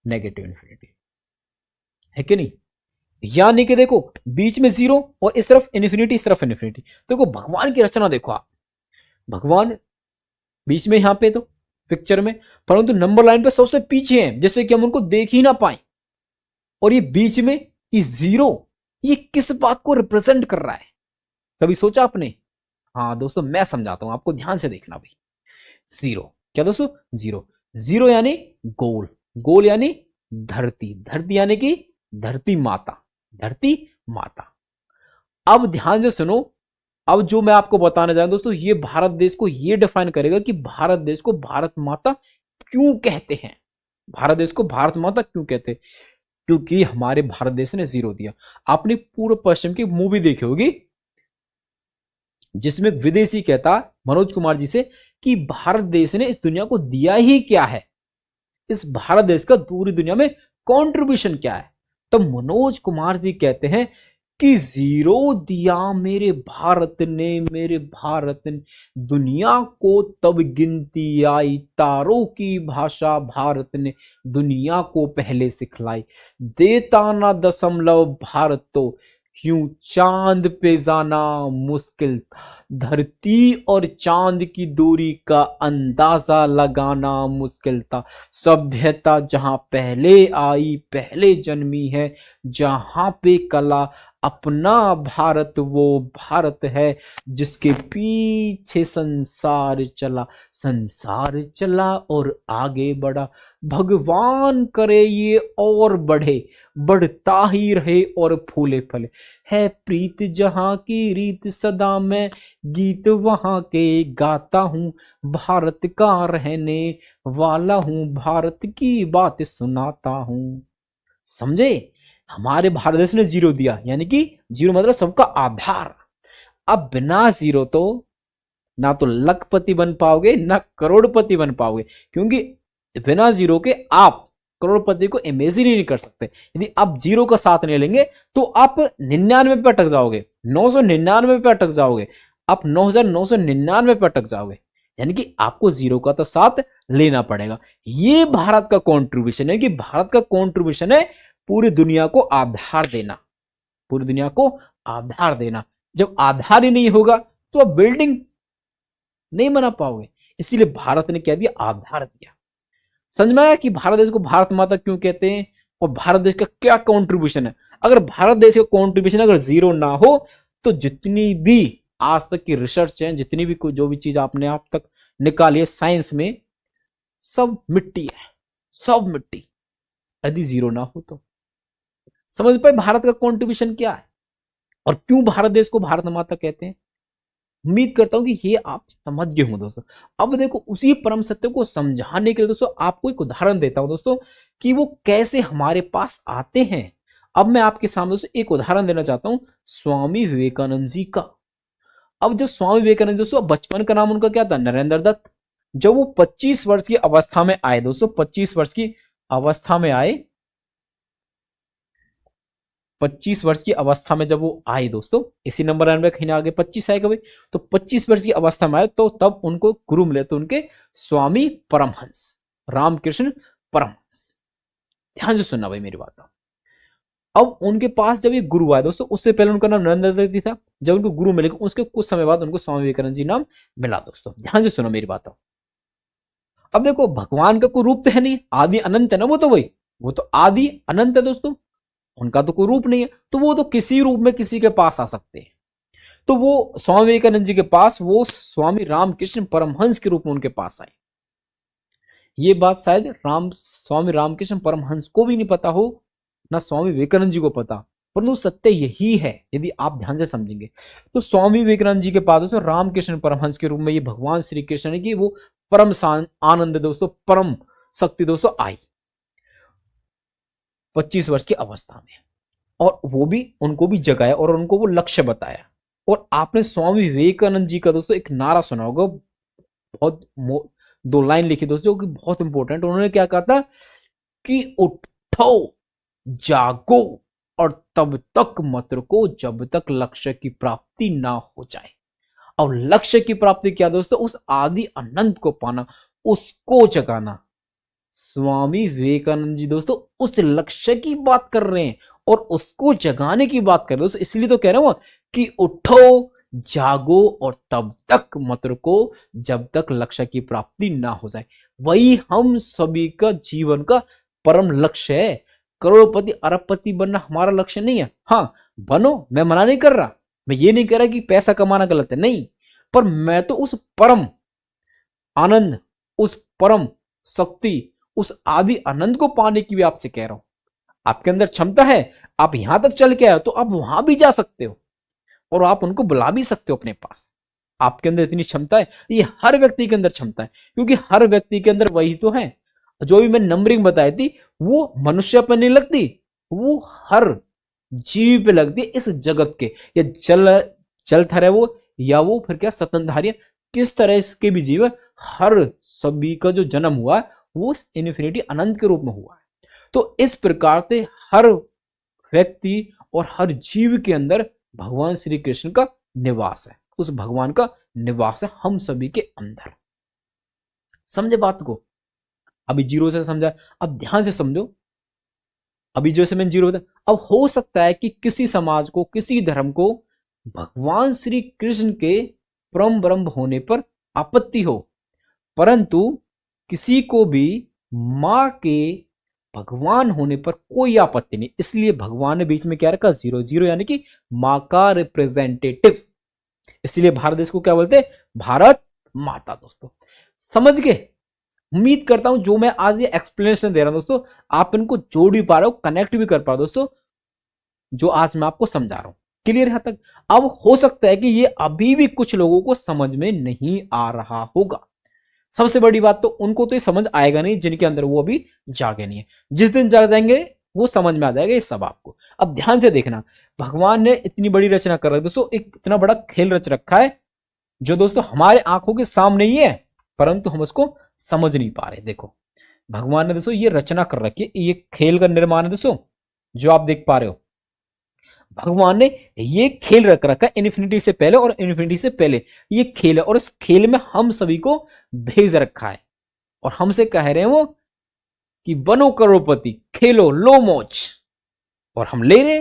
नेगेटिव इन्फिनिटी, है कि नहीं। यानी कि देखो बीच में 0 और इस तरफ इन्फिनिटी, इस तरफ इन्फिनिटी। देखो भगवान की रचना देखो आप, भगवान बीच में यहां पे तो पिक्चर में, परंतु नंबर लाइन पे सबसे पीछे हैं, जैसे कि हम उनको देख ही ना पाए। और ये बीच में ये 0, ये किस बात को रिप्रेजेंट कर रहा है, कभी सोचा आपने। हाँ दोस्तों मैं समझाता हूं आपको, ध्यान से देखना भाई। 0 क्या दोस्तों, 0 0 यानी गोल, गोल यानी धरती, धरती यानी कि धरती माता, धरती माता। अब ध्यान से सुनो, अब जो मैं आपको बताने जा रहा हूं दोस्तों, ये भारत देश को ये डिफाइन करेगा कि भारत देश को भारत माता क्यों कहते हैं, भारत देश को भारत माता क्यों कहते हैं। क्योंकि हमारे भारत देश ने 0 दिया। आपने पूर्व पश्चिम की मूवी देखी होगी, जिसमें विदेशी कहता मनोज कुमार जी से कि भारत देश ने इस दुनिया को दिया ही क्या है, इस भारत देश का पूरी दुनिया में कंट्रीब्यूशन क्या है। तो मनोज कुमार जी कहते हैं कि 0 दिया मेरे भारत ने, मेरे भारत ने, दुनिया को तब गिनती आई, तारों की भाषा भारत ने दुनिया को पहले सिखलाई, देता ना दशमलव भारत तो यूं चांद पे जाना मुश्किल था, धरती और चांद की दूरी का अंदाजा लगाना मुश्किल था, सभ्यता जहां पहले आई पहले जन्मी है, जहां पे कला अपना भारत वो भारत है, जिसके पीछे संसार चला, संसार चला और आगे बढ़ा, भगवान करे ये और बढ़े, बढ़ता ही रहे और फूले फले, है प्रीत जहां की रीत सदा मैं गीत वहां के गाता हूं, भारत का रहने वाला हूं, भारत की बात सुनाता हूं। समझे, हमारे भारत देश ने 0 दिया, यानी कि 0 मतलब सबका आधार। अब बिना 0 तो ना तो लखपति बन पाओगे ना करोड़पति बन पाओगे, क्योंकि बिना 0 के आप करोड़पति को इमेजिन ही नहीं कर सकते। यदि आप 0 का साथ नहीं लेंगे तो आप 99 पे अटक जाओगे, 999 पे अटक जाओगे, आप 9999 पे अटक जाओगे। यानी कि आपको 0 का तो साथ लेना पड़ेगा। ये भारत का कॉन्ट्रीब्यूशन है, कि भारत का कॉन्ट्रीब्यूशन है पूरी दुनिया को आधार देना, पूरी दुनिया को आधार देना। जब आधार ही नहीं होगा तो आप बिल्डिंग नहीं बना पाओगे, इसीलिए भारत ने क्या दिया, आधार दिया। समझ में आया कि भारत देश को भारत माता क्यों कहते हैं और भारत देश का क्या कंट्रीब्यूशन है। अगर भारत देश का कंट्रीब्यूशन अगर 0 ना हो तो जितनी भी आज तक की रिसर्च है, जितनी भी जो भी चीज आपने आप तक निकाली है साइंस में, सब मिट्टी है, सब मिट्टी, यदि 0 ना हो तो। समझ पाए भारत का कंट्रीब्यूशन क्या है और क्यों भारत देश को भारत माता कहते हैं। उम्मीद करता हूं कि ये आप समझ गए हों दोस्तों। अब देखो उसी परम सत्य को समझाने के लिए दोस्तों आपको एक उदाहरण देता हूं दोस्तों, कि वो कैसे हमारे पास आते हैं। अब मैं आपके सामने दोस्तों एक उदाहरण देना चाहता हूं स्वामी विवेकानंद जी का। अब जब स्वामी विवेकानंद दोस्तों, बचपन का नाम उनका क्या था, नरेंद्र दत्त। जब वो 25 वर्ष की अवस्था में आए दोस्तों, 25 वर्ष की अवस्था में आए, 25 वर्ष की अवस्था में जब वो आए दोस्तों, इसी नंबर लाइन में कहीं आगे 25 आएगा भाई, तो 25 वर्ष की अवस्था में आए तो तब उनको गुरु मिले, तो उनके स्वामी परमहंस रामकृष्ण परमहंस। ध्यान से सुनना भाई मेरी बात। अब उनके पास जब ये गुरु आए दोस्तों, उससे पहले उनका नाम नरेंद्र दत्त था। जब उनको गुरु मिले उसके कुछ समय बाद उनको स्वामी विवेकानंद जी नाम मिला दोस्तों। ध्यान से सुनो मेरी बात। अब देखो भगवान का कोई रूप तो है नहीं, आदि अनंत है ना, वो तो वही, वो तो आदि अनंत है दोस्तों, उनका तो कोई रूप नहीं है, तो वो तो किसी रूप में किसी के पास आ सकते हैं। तो वो स्वामी विवेकानंद जी के पास वो स्वामी रामकृष्ण परमहंस के रूप में उनके पास आए। ये बात शायद स्वामी रामकृष्ण परमहंस को भी नहीं पता हो, ना स्वामी विवेकानंद जी को पता, परंतु सत्य यही है यदि आप ध्यान से समझेंगे। तो स्वामी विवेकानंद जी के पास दोस्तों रामकृष्ण परमहंस के रूप में ये भगवान श्री कृष्ण की वो परम आनंद दोस्तों, परम शक्ति दोस्तों आई 25 वर्ष की अवस्था में, और वो भी उनको भी जगाया और उनको वो लक्ष्य बताया। और आपने स्वामी विवेकानंद जी का दोस्तों एक नारा सुना होगा, बहुत 2 लाइन लिखी दोस्तों कि बहुत इंपॉर्टेंट। उन्होंने क्या कहा था कि उठो जागो और तब तक मत रुको जब तक लक्ष्य की प्राप्ति ना हो जाए। और लक्ष्य की प्राप्ति क्या दोस्तों? उस आदि अनंत को पाना, उसको जगाना। स्वामी विवेकानंद जी दोस्तों उस लक्ष्य की बात कर रहे हैं और उसको जगाने की बात कर रहे हैं दोस्तों। इसलिए तो कह रहा हूं कि उठो, जागो और तब तक मत रुको जब तक लक्ष्य की प्राप्ति ना हो जाए। वही हम सभी का जीवन का परम लक्ष्य है। करोड़पति अरबपति बनना हमारा लक्ष्य नहीं है। हाँ बनो, मैं मना नहीं कर रहा, मैं ये नहीं कह रहा कि पैसा कमाना गलत है, नहीं, पर मैं तो उस परम आनंद, उस परम शक्ति, उस आदि आनंद को पाने की भी आपसे कह रहा हूं। आपके अंदर क्षमता है, आप यहां तक चल के आए तो आप वहां भी जा सकते हो और आप उनको बुला भी सकते हो अपने पास। आपके अंदर इतनी क्षमता है, ये हर व्यक्ति के अंदर क्षमता है, क्योंकि हर व्यक्ति के अंदर वही तो है। जो भी मैं नंबरिंग बताई थी वो मनुष्य पर नहीं लगती, वो हर जीव पे लगती है इस जगत के। या जल थर है वो, या वो फिर क्या सतनधारी है, किस तरह के भी जीव है, हर सभी का जो जन्म हुआ है वो इन्फिनिटी अनंत के रूप में हुआ है। तो इस प्रकार से हर व्यक्ति और हर जीव के अंदर भगवान श्री कृष्ण का निवास है। उस भगवान का निवास है हम सभी के अंदर। समझे बात को? अभी जीरो से समझा, अब ध्यान से समझो। अभी जैसे मैंने जीरो बताया, अब हो सकता है कि किसी समाज को, किसी धर्म को भगवान श्री कृष्ण के परम ब्रह्म होने पर आपत्ति हो, परंतु किसी को भी मां के भगवान होने पर कोई आपत्ति नहीं। इसलिए भगवान ने बीच में क्या रखा? जीरो। जीरो यानी कि मां का रिप्रेजेंटेटिव। इसलिए भारत देश को क्या बोलते हैं? भारत माता। दोस्तों समझ गए? उम्मीद करता हूं जो मैं आज ये एक्सप्लेनेशन दे रहा हूं दोस्तों, आप इनको जोड़ भी पा रहे हो, कनेक्ट भी कर पा रहे हो दोस्तों, जो आज मैं आपको समझा रहा हूं। क्लियर यहां तक? अब हो सकता है कि ये अभी भी कुछ लोगों को समझ में नहीं आ रहा होगा। सबसे बड़ी बात तो उनको तो ये समझ आएगा नहीं जिनके अंदर वो अभी जागे नहीं है। जिस दिन जाग जाएंगे वो समझ में आ जाएगा ये सब आपको। अब ध्यान से देखना, भगवान ने इतनी बड़ी रचना कर रखी है दोस्तों, एक इतना बड़ा खेल रच रखा है जो दोस्तों हमारे आंखों के सामने ही है, परंतु हम उसको समझ नहीं पा रहे। देखो भगवान ने दोस्तों ये रचना कर रखी है, ये खेल का निर्माण है दोस्तों जो आप देख पा रहे हो। भगवान ने ये खेल रख रखा है इन्फिनिटी से पहले, और इन्फिनिटी से पहले ये खेल है, और इस खेल में हम सभी को भेज रखा है और हमसे कह रहे हैं वो कि बनो करोड़पति, खेलो, लो मौज। और हम ले रहे,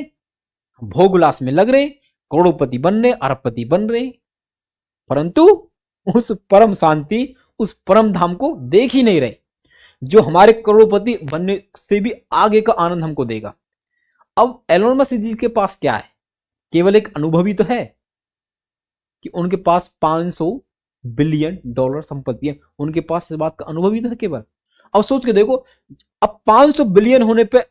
भोग विलास में लग रहे, करोड़पति बन रहे, अरबपति बन रहे, परंतु उस परम शांति, उस परम धाम को देख ही नहीं रहे जो हमारे करोड़पति बनने से भी आगे का आनंद हमको देगा। अब एलोन मस्क जी के पास क्या है? केवल एक अनुभवी तो है कि उनके पास 500 बिलियन डॉलर संपत्ति है, उनके पास इस बात का अनुभवी तो है केवल। अब सोच के देखो, अब 500 बिलियन होने पे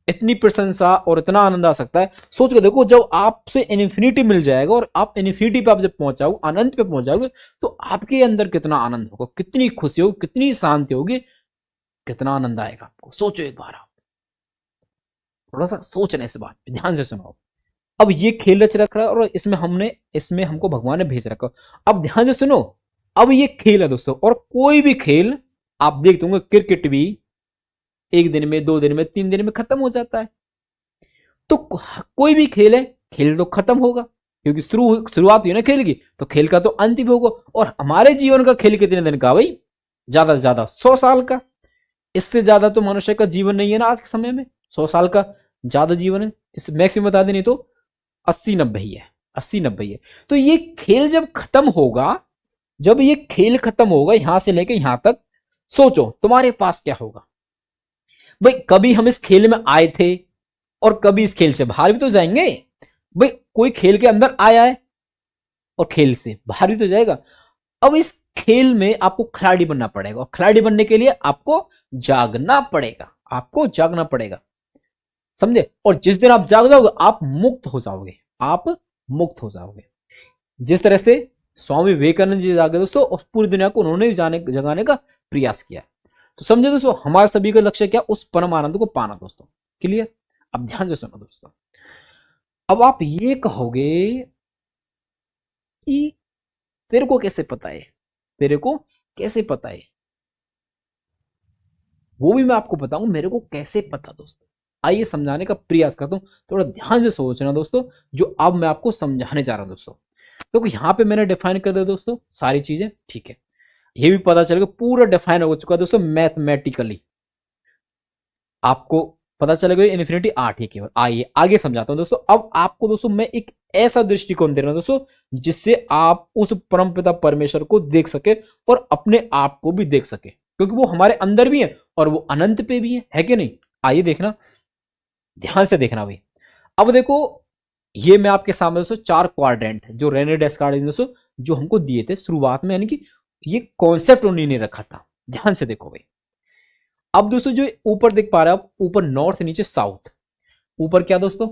इतनी प्रशंसा और इतना आनंद आ सकता है। सोच के देखो जब आपसे इन्फिनिटी मिल जाएगा और आप इन्फिनिटी पे आप जब पहुंचाओगे, अनंत पे पहुंचाओगे, तो आपके अंदर कितना आनंद होगा, कितनी खुशी होगी, कितनी शांति होगी, कितना आनंद आएगा आपको। सोचो एक बार, आप थोड़ा सा सोचने इस बात पे, ध्यान से सुनो। अब ये खेल रच रखा है और इसमें हमको भगवान ने भेज रखा। अब ध्यान से सुनो, अब ये खेल है दोस्तों, और कोई भी खेल आप देखते होंगे, क्रिकेट भी 1 दिन में, 2 दिन में, 3 दिन में खत्म हो जाता है। तो कोई भी खेल है, खेल तो खत्म होगा, क्योंकि शुरुआत हुई ना खेल की, तो खेल का तो अंत भी होगा। और हमारे जीवन का खेल कितने दिन का भाई? ज्यादा से ज्यादा 100 साल का। इससे ज्यादा तो मनुष्य का जीवन नहीं है ना आज के समय में। 100 साल का ज्यादा जीवन है, इस मैक्सिमम बता दें, नहीं तो 80-90 ही है, 80-90 ही है। तो ये खेल जब खत्म होगा, जब ये खेल खत्म होगा यहां से लेके यहां तक, सोचो तुम्हारे पास क्या होगा भाई। कभी हम इस खेल में आए थे और कभी इस खेल से बाहर भी तो जाएंगे भाई। कोई खेल के अंदर आया है और खेल से बाहर भी तो जाएगा। अब इस खेल में आपको खिलाड़ी बनना पड़ेगा, और खिलाड़ी बनने के लिए आपको जागना पड़ेगा, आपको जागना पड़ेगा, समझे? और जिस दिन आप जाग जाओगे आप मुक्त हो जाओगे, आप मुक्त हो जाओगे। जिस तरह से स्वामी विवेकानंद जी जागे दोस्तों, और पूरी दुनिया को उन्होंने जगाने का प्रयास किया। तो समझे दोस्तों, हमारे सभी का लक्ष्य क्या? उस परम आनंद को पाना दोस्तों। क्लियर? अब ध्यान से सुनो दोस्तों। अब आप ये कहोगे कि तेरे को कैसे पता है, तेरे को कैसे पता है? वो भी मैं आपको बताऊं, मेरे को कैसे पता दोस्तों। आइए समझाने का प्रयास करता हूं, थोड़ा ध्यान से सोचना दोस्तों जो अब मैं आपको समझाने जा रहा हूं दोस्तों। तो यहां पे मैंने डिफाइन कर दिया दोस्तों सारी चीजें, ठीक है। ये भी पता चलेगा पूरा डिफाइन हो चुका है दोस्तों मैथमेटिकली, आपको पता चलेगा इन्फिनिटी 8 ही केवल। आइए आगे समझाता हूं दोस्तों। अब आपको दोस्तों मैं एक ऐसा दृष्टिकोण दे रहा हूं दोस्तों जिससे आप उस परमपिता परमेश्वर को देख सके और अपने आप को भी देख सके, क्योंकि वो हमारे अंदर भी है और वो अनंत पे भी है कि नहीं। आइए देखना, ध्यान से देखना भाई। अब देखो ये मैं आपके सामने दोस्तों 4 क्वाड्रेंट जो रेने डेस्कार्ट दोस्तों जो हमको दिए थे शुरुआत में, यानी कि ये कॉन्सेप्ट उन्हीं ने रखा था। ध्यान से देखो भाई। अब दोस्तों जो ऊपर देख पा रहे हो आप, ऊपर नॉर्थ नीचे साउथ, ऊपर क्या दोस्तों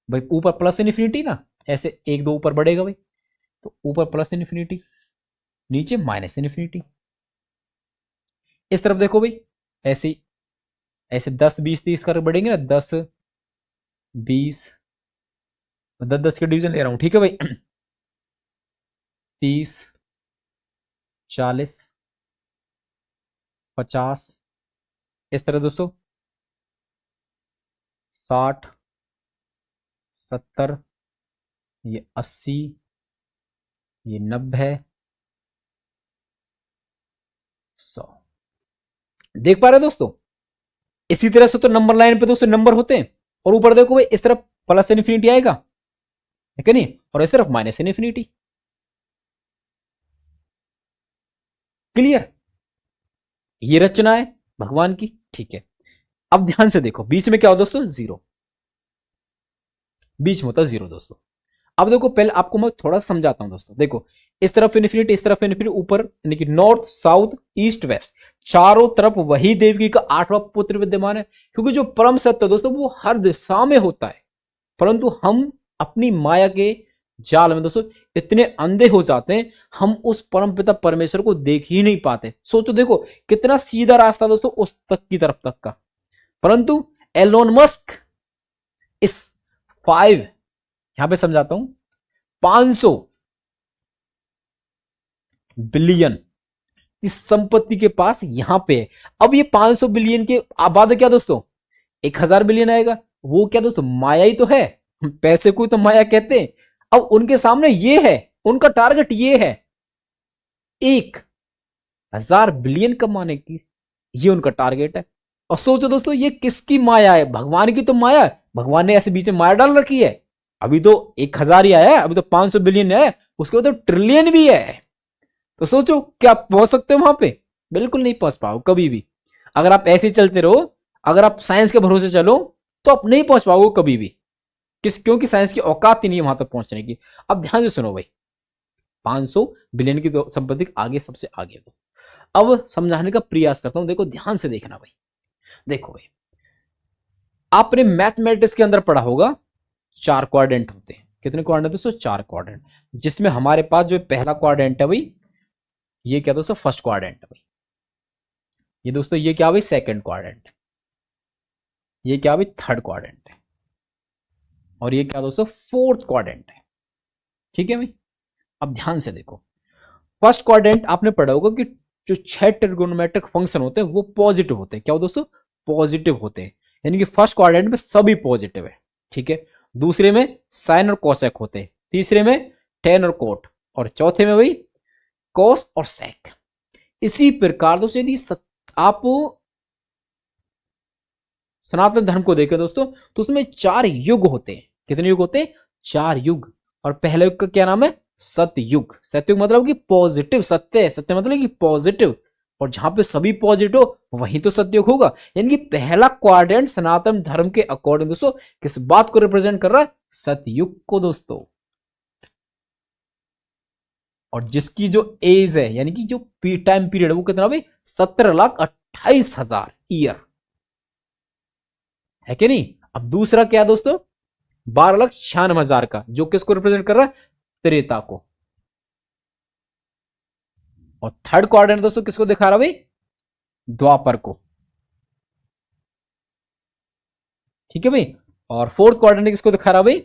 भाई, ऊपर प्लस इन्फिनिटी ना, ऐसे एक दो ऊपर बढ़ेगा भाई, तो ऊपर प्लस इन्फिनिटी नीचे माइनस इन्फिनिटी। इस तरफ देखो भाई, ऐसे ऐसे 10 20 30 कर बढ़ेंगे ना, 10 20 10 10 के डिवीजन ले रहा हूं, ठीक है भाई। 30 40 50, इस तरह दोस्तों 60 70, ये 80, ये 90 100। देख पा रहे दोस्तों, इसी तरह से तो नंबर लाइन पे दोस्तों नंबर होते हैं, और ऊपर देखो भाई इस तरफ प्लस इन्फिनिटी आएगा, है कि नहीं, और इस तरफ माइनस इन्फिनिटी। क्लियर, ये रचना है भगवान की, ठीक है। अब ध्यान से देखो बीच में क्या हो दोस्तों, जीरो, बीच में होता है जीरो दोस्तों। अब देखो पहले आपको मैं थोड़ा समझाता हूं दोस्तों। देखो इस तरफ इन्फिनिटी, इस तरफ इन्फिनिटी, ऊपर यानी कि नॉर्थ साउथ ईस्ट वेस्ट, चारों तरफ वही देवकी का 8वां पुत्र विद्यमान है, क्योंकि जो परम सत्य दोस्तों वो हर दिशा में होता है, परंतु हम अपनी माया के जाल में दोस्तों इतने अंधे हो जाते हैं, हम उस परम पिता परमेश्वर को देख ही नहीं पाते। सोचो देखो कितना सीधा रास्ता दोस्तों उस तक की तरफ तक का, परंतु एलोन मस्क इस 5, यहां पे समझाता हूं, 500 बिलियन इस संपत्ति के पास यहां पे है। अब ये 500 बिलियन के आबाद क्या दोस्तों, 1000 बिलियन आएगा, वो क्या दोस्तों माया ही तो है, पैसे को तो माया कहते हैं। अब उनके सामने ये है, उनका टारगेट ये है 1000 बिलियन कमाने की, ये उनका टारगेट है। और सोचो दोस्तों ये किसकी माया है, भगवान की तो माया है, भगवान ने ऐसे बीच में माया डाल रखी है। अभी तो 1000 ही आया है, अभी तो 500 बिलियन है, उसके बाद तो ट्रिलियन भी है। तो सोचो क्या आप पहुंच सकते हो वहां पे, बिल्कुल नहीं पहुंच पाओ कभी भी। अगर आप ऐसे ही चलते रहो, अगर आप साइंस के भरोसे चलो तो आप नहीं पहुंच पाओगे कभी भी, क्योंकि साइंस की औकात ही नहीं है वहां तक पहुंचने की। अब ध्यान से सुनो भाई, 500 बिलियन की तो संपत्ति आगे सबसे आगे दो। अब समझाने का प्रयास करता हूं, देखो ध्यान से देखना भाई। देखो भाई आपने मैथमेटिक्स के अंदर पढ़ा होगा 4 क्वाड्रेंट होते हैं। कितने क्वाड्रेंट दोस्तों, 4 क्वाड्रेंट, जिसमें हमारे पास जो पहला क्वाड्रेंट है भाई, ये क्या दोस्तों फर्स्ट क्वाड्रेंट है भाई, ये दोस्तों ये क्या भाई सेकंड क्वाड्रेंट, ये क्या भाई थर्ड क्वाड्रेंट है, और ये क्या दोस्तों फोर्थ क्वाड्रेंट है, ठीक है भाई। अब ध्यान से देखो, फर्स्ट क्वाड्रेंट आपने पढ़ा होगा कि जो 6 ट्रिगोनोमेट्रिक फंक्शन होते हैं वो पॉजिटिव होते हैं। क्या हो दोस्तों, पॉजिटिव होते हैं, यानी कि फर्स्ट क्वाड्रेंट में सभी पॉजिटिव है, ठीक है। दूसरे में साइन और कोसेक होते हैं, तीसरे में टेन और कोट, और चौथे में भाई कॉस और सेक। इसी प्रकार दोस्तों यदि आप सनातन धर्म को देखें दोस्तों तो उसमें 4 युग होते हैं। कितने युग होते हैं, 4 युग। और पहले युग का क्या नाम है, सतयुग। सतयुग मतलब कि पॉजिटिव, सत्य, सत्य मतलब कि पॉजिटिव, और जहां पे सभी पॉजिटिव वहीं तो सतयुग होगा। यानी कि पहला क्वाड्रेंट सनातन धर्म के अकॉर्डिंग दोस्तों किस बात को रिप्रेजेंट कर रहा है, सतयुग को दोस्तों। और जिसकी जो एज है यानी कि जो टाइम पीरियड है वो कितना भाई, 17,28,000 ईयर, है कि नहीं। अब दूसरा क्या है दोस्तों, 12,96,000 का, जो किसको रिप्रेजेंट कर रहा है, त्रेता को। और थर्ड क्वाड्रेंट दोस्तों किसको दिखा रहा भाई, द्वापर को, ठीक है भाई। और फोर्थ क्वाड्रेंट किसको दिखा रहा भाई,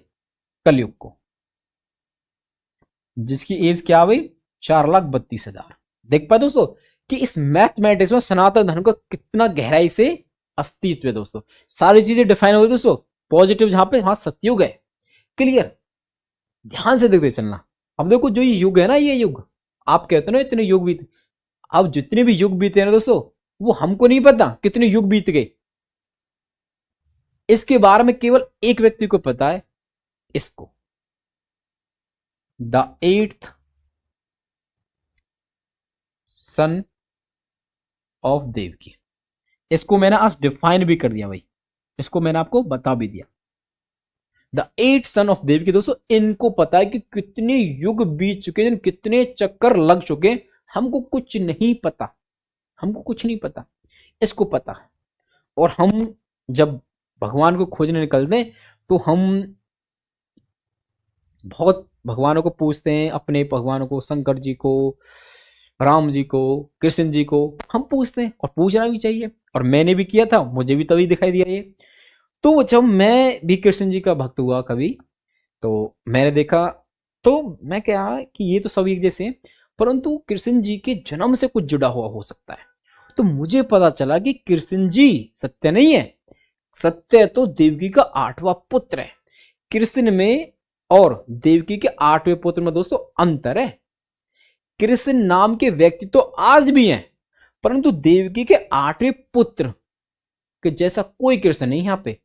कलयुग को, जिसकी एज क्या भाई, 4,32,000। देख पाए दोस्तों कि इस मैथमेटिक्स में सनातन धर्म का कितना गहराई से अस्तित्व है दोस्तों। सारी चीजें डिफाइन हो गई दोस्तों। पॉजिटिव जहां पे, हाँ सत्युग है। क्लियर, ध्यान से देखते चलना। अब देखो जो ये युग है ना, ये युग आप कहते हो ना इतने युग बीते, अब जितने भी युग बीते हैं ना दोस्तों, वो हमको नहीं पता कितने युग बीत गए। इसके बारे में केवल एक व्यक्ति को पता है, इसको the 8th sun of Devaki. इसको मैंने आज डिफाइन भी कर दिया भाई, इसको मैंने आपको बता भी दिया। The 8th sun of Devaki दोस्तों, इनको पता है कि कितने युग बीत चुके हैं, कितने चक्कर लग चुके हैं, हमको कुछ नहीं पता, हमको कुछ नहीं पता, इसको पता है। और हम जब भगवान को खोजने निकलते हैं तो हम बहुत भगवानों को पूछते हैं, अपने भगवानों को, शंकर जी को, राम जी को, कृष्ण जी को हम पूछते हैं, और पूछना भी चाहिए। और मैंने भी किया था, मुझे भी तभी दिखाई दिया ये। तो जब मैं भी कृष्ण जी का भक्त हुआ कभी, तो मैंने देखा, तो मैं क्या कि ये तो सब एक जैसे हैं, परंतु कृष्ण जी के जन्म से कुछ जुड़ा हुआ हो सकता है। तो मुझे पता चला कि कृष्ण जी सत्य नहीं है, सत्य तो देवकी का 8वां पुत्र है। कृष्ण में और देवकी के 8वें पुत्र में दोस्तों अंतर है। कृष्ण नाम के व्यक्ति तो आज भी हैं, परंतु देवकी के 8वें पुत्र के जैसा कोई कृष्ण नहीं। यहां पे